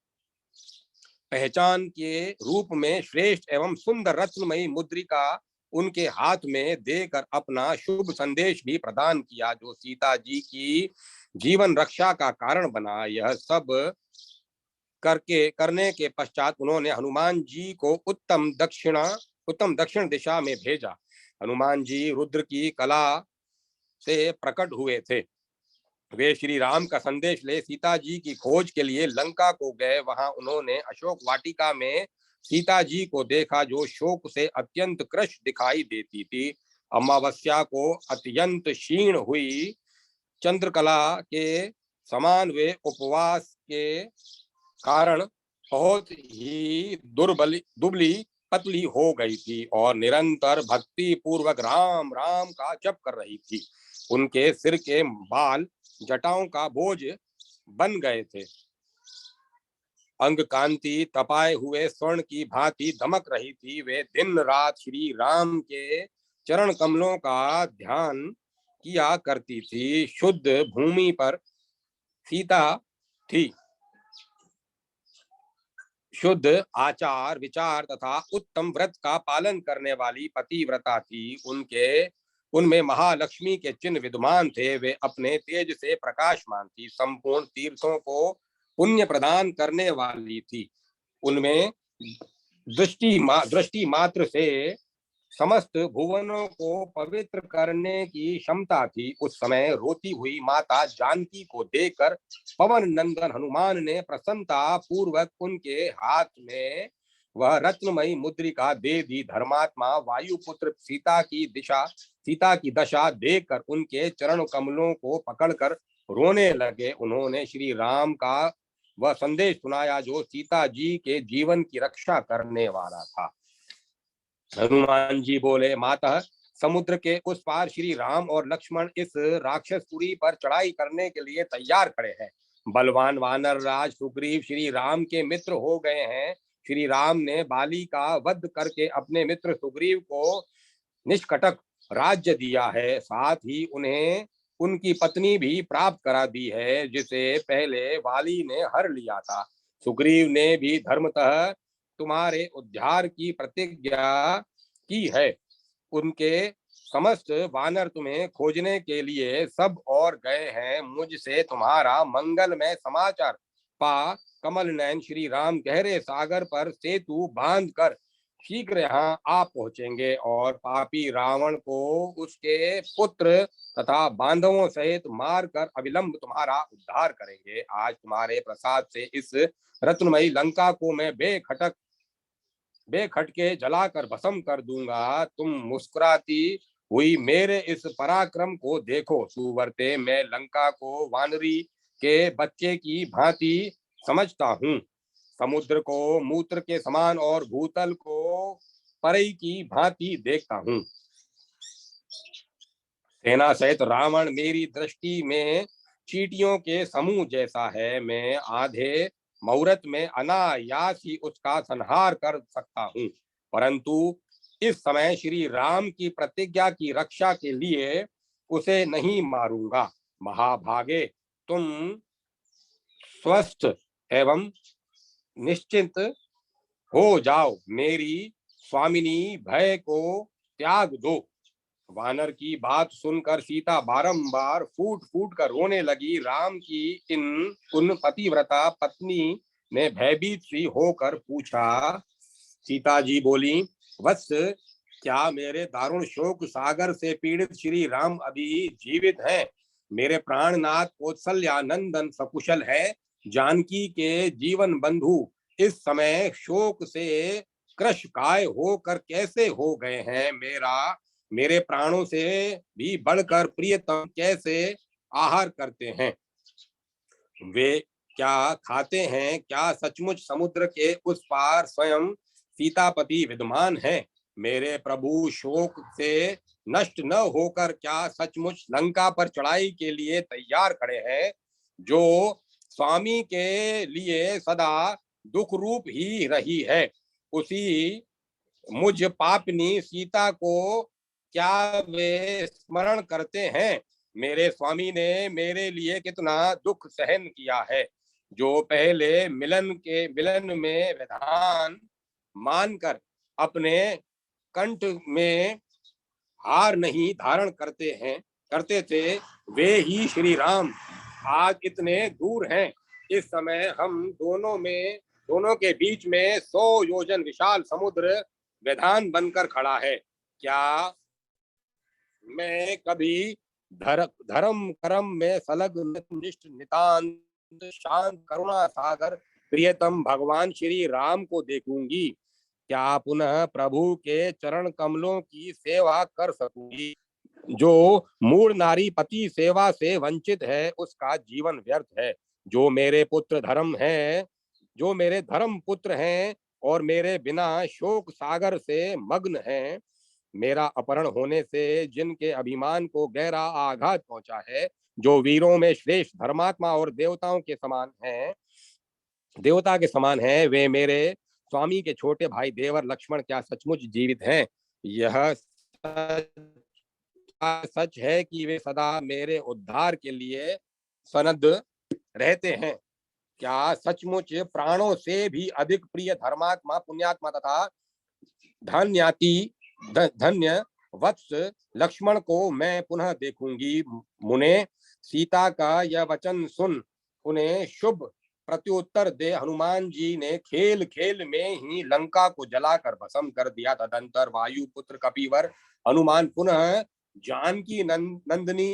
पहचान के रूप में श्रेष्ठ एवं सुंदर रत्नमयी मुद्रिका उनके हाथ में देकर अपना शुभ संदेश भी प्रदान किया, जो सीता जी की जीवन रक्षा का कारण बना। यह सब करने के पश्चात उन्होंने हनुमान जी को उत्तम दक्षिण दिशा में भेजा। हनुमान जी रुद्र की कला से प्रकट हुए थे। वे श्री राम का संदेश ले सीता जी की खोज के लिए लंका को गए। वहां उन्होंने अशोक वाटिका में सीता जी को देखा, जो शोक से अत्यंत क्रश दिखाई देती थी। अमावस्या को अत्यंत क्षीण हुई चंद्रकला के समान वे उपवास के कारण बहुत ही दुबली पतली हो गई थी और निरंतर भक्ति पूर्वक राम राम का जप कर रही थी। उनके सिर के बाल जटाओं का बोझ बन गए थे। अंग कांति तपाए हुए स्वर्ण की भांति दमक रही थी। वे दिन रात श्री राम के चरण कमलों का ध्यान किया करती थी। शुद्ध भूमि पर सीता थी। शुद्ध आचार विचार तथा उत्तम व्रत का पालन करने वाली पतिव्रता थी। उनमें महालक्ष्मी के चिन्ह विद्यमान थे। वे अपने तेज से प्रकाशमान थी। संपूर्ण तीर्थों को पुण्य प्रदान करने वाली थी। उनमें दृष्टि मात्र से समस्त भुवनों को पवित्र करने की क्षमता थी। उस समय रोती हुई माता जानकी को देखकर पवन नंदन हनुमान ने प्रसन्नता पूर्वक उनके हाथ में वह रत्नमयी मुद्रिका दे दी। धर्मात्मा वायुपुत्र सीता की दशा देखकर उनके चरण कमलों को पकड़कर रोने लगे। उन्होंने श्री राम का वह संदेश सुनाया, जो सीता जी के जीवन की रक्षा करने वाला था। हनुमान जी बोले, माता, समुद्र के उस पार श्री राम और लक्ष्मण इस राक्षसपुरी पर चढ़ाई करने के लिए तैयार खड़े हैं। बलवान वानर राज सुग्रीव श्री राम के मित्र हो गए हैं। श्री राम ने बाली का वध करके अपने मित्र सुग्रीव को निष्कटक राज्य दिया है। साथ ही उन्हें उनकी पत्नी भी प्राप्त करा दी है, जिसे पहले वाली ने हर लिया था। सुग्रीव ने भी धर्मतः तुम्हारे उद्धार की प्रतिज्ञा की है। उनके समस्त वानर तुम्हें खोजने के लिए सब और गए हैं। मुझसे तुम्हारा मंगलमय समाचार पा कमल नयन श्री राम गहरे सागर पर सेतु बांध कर शीघ्र यहाँ आ पहुंचेंगे और पापी रावण को उसके पुत्र तथा बांधवों सहित मारकर अविलंब तुम्हारा उद्धार करेंगे। आज तुम्हारे प्रसाद से इस रत्नमयी लंका को मैं बेखटक बेखटके जलाकर भस्म कर दूंगा। तुम मुस्कुराती हुई मेरे इस पराक्रम को देखो सुवर्ते। मैं लंका को वानरी के बच्चे की भांति समझता हूँ, समुद्र को मूत्र के समान और भूतल को परई की भांति देखता हूँ। सेना सहित रावण मेरी दृष्टि में चींटियों के समूह जैसा है। मैं आधे मुहूर्त में अनायास ही उसका संहार कर सकता हूँ, परंतु इस समय श्री राम की प्रतिज्ञा की रक्षा के लिए उसे नहीं मारूंगा। महाभागे, तुम स्वस्थ एवं निश्चिंत हो जाओ। मेरी स्वामिनी भय को त्याग दो। वानर की बात सुनकर सीता बारंबार फूट फूट कर रोने लगी। राम की इन उन पतिव्रता पत्नी ने भयभीत सी होकर पूछा। सीता जी बोली, वत्स, क्या मेरे दारुण शोक सागर से पीड़ित श्री राम अभी जीवित हैं? मेरे प्राणनाथ कौशल्यानंदन सकुशल है? जानकी के जीवन बंधु इस समय शोक से क्रश काय होकर कैसे हो गए हैं? मेरे प्राणों से भी बढ़कर प्रियतम कैसे आहार करते हैं? वे क्या खाते हैं? क्या सचमुच समुद्र के उस पार स्वयं सीतापति विद्यमान है? मेरे प्रभु शोक से नष्ट न होकर क्या सचमुच लंका पर चढ़ाई के लिए तैयार खड़े हैं? जो स्वामी के लिए सदा दुख रूप ही रही है, उसी मुझ पापनी सीता को क्या वे स्मरण करते हैं? मेरे स्वामी ने मेरे लिए कितना दुख सहन किया है, जो पहले मिलन में विधान मानकर अपने कंठ में हार नहीं धारण करते थे, वे ही श्री राम आज इतने दूर हैं। इस समय हम दोनों के बीच में 100 योजन विशाल समुद्र विधान बनकर खड़ा है। क्या मैं कभी धर्म कर्म में संलग्न निष्ठ नितांत शांत करुणा सागर प्रियतम भगवान श्री राम को देखूंगी? क्या पुनः प्रभु के चरण कमलों की सेवा कर सकूंगी? जो मूढ़ नारी पति सेवा से वंचित है, उसका जीवन व्यर्थ है। जो मेरे पुत्र धर्म है, जो मेरे धर्म पुत्र हैं और मेरे बिना शोक सागर से मग्न हैं, मेरा अपहरण होने से जिनके अभिमान को गहरा आघात पहुंचा है, जो वीरों में श्रेष्ठ धर्मात्मा और देवता के समान हैं, वे मेरे स्वामी के छोटे भाई देवर लक्ष्मण क्या सचमुच जीवित हैं? यह सच है कि वे सदा मेरे उद्धार के लिए सनद्ध रहते हैं। क्या सचमुच प्राणों से भी अधिक प्रिय धर्मात्मा पुण्यात्मा तथा धन्याति धन्य वत्स लक्ष्मण को मैं पुनः देखूंगी? मुने, सीता का यह वचन सुन उन्हें शुभ प्रत्युत्तर दे। हनुमान जी ने खेल खेल में ही लंका को जलाकर भस्म कर दिया। तदंतर वायुपुत्र कपिवर हनुमान पुनः जानकी नंदिनी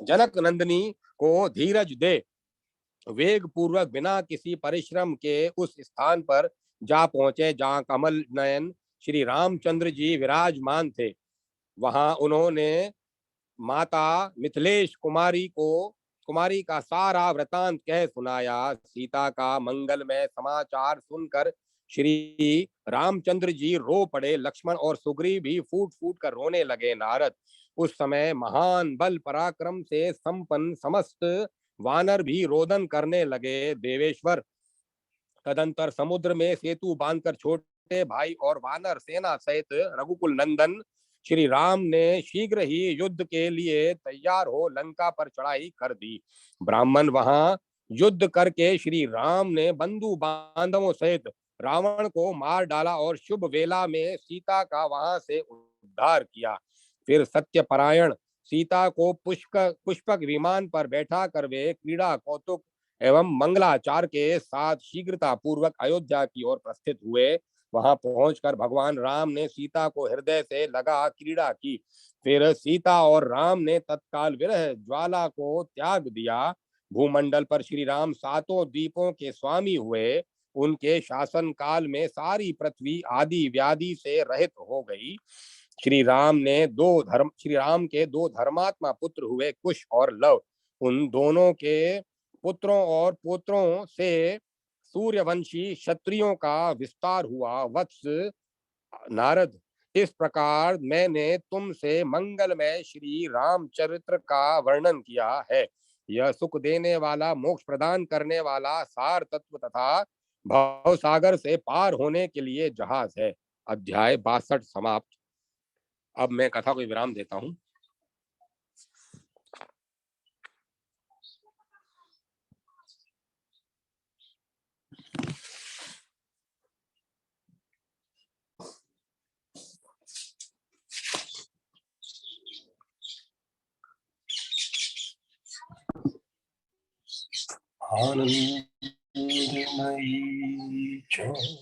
जनक नंदिनी को धीरज दे वेग पूर्वक बिना किसी परिश्रम के उस स्थान पर जा पहुंचे जहां कमल नयन श्री रामचंद्र जी विराजमान थे। वहां उन्होंने माता मिथिलेश कुमारी का सारा वृतांत कह सुनाया। सीता का मंगलमय समाचार सुनकर श्री रामचंद्र जी रो पड़े। लक्ष्मण और सुग्रीव भी फूट फूट कर रोने लगे। नारद उस समय महान बल पराक्रम से संपन्न समस्त वानर भी रोदन करने लगे। देवेश्वर, तदंतर समुद्र में सेतु बांधकर छोटे भाई और वानर सेना सहित रघुकुल नंदन श्री राम ने शीघ्र ही युद्ध के लिए तैयार हो लंका पर चढ़ाई कर दी। ब्राह्मण वहां युद्ध करके श्री राम ने बंधु बांधवों सहित रावण को मार डाला और शुभ वेला में सीता का वहां से उद्धार किया। फिर सत्यपरायण सीता को पुष्पक विमान पर बैठा कर वे क्रीड़ा कौतुक एवं मंगलाचार के साथ शीघ्रता पूर्वक अयोध्या की ओर प्रस्थित हुए। वहां पहुंचकर भगवान राम ने सीता को हृदय से लगा क्रीड़ा की। फिर सीता और राम ने तत्काल विरह ज्वाला को त्याग दिया। भूमंडल पर श्री राम सातों द्वीपों के स्वामी हुए। उनके शासन काल में सारी पृथ्वी आदि व्याधि से रहित हो गई। श्री राम के दो धर्मात्मा पुत्र हुए, कुश और लव। उन दोनों के पुत्रों और पोत्रों से सूर्यवंशी क्षत्रियों का विस्तार हुआ। वत्स नारद, इस प्रकार मैंने तुमसे मंगलमय श्री रामचरित्र का वर्णन किया है। यह सुख देने वाला, मोक्ष प्रदान करने वाला, सार तत्व तथा भव सागर से पार होने के लिए जहाज है। अध्याय 62 समाप्त। अब मैं कथा को विराम देता हूँ। आनंदमयी ज्योतिर्मयी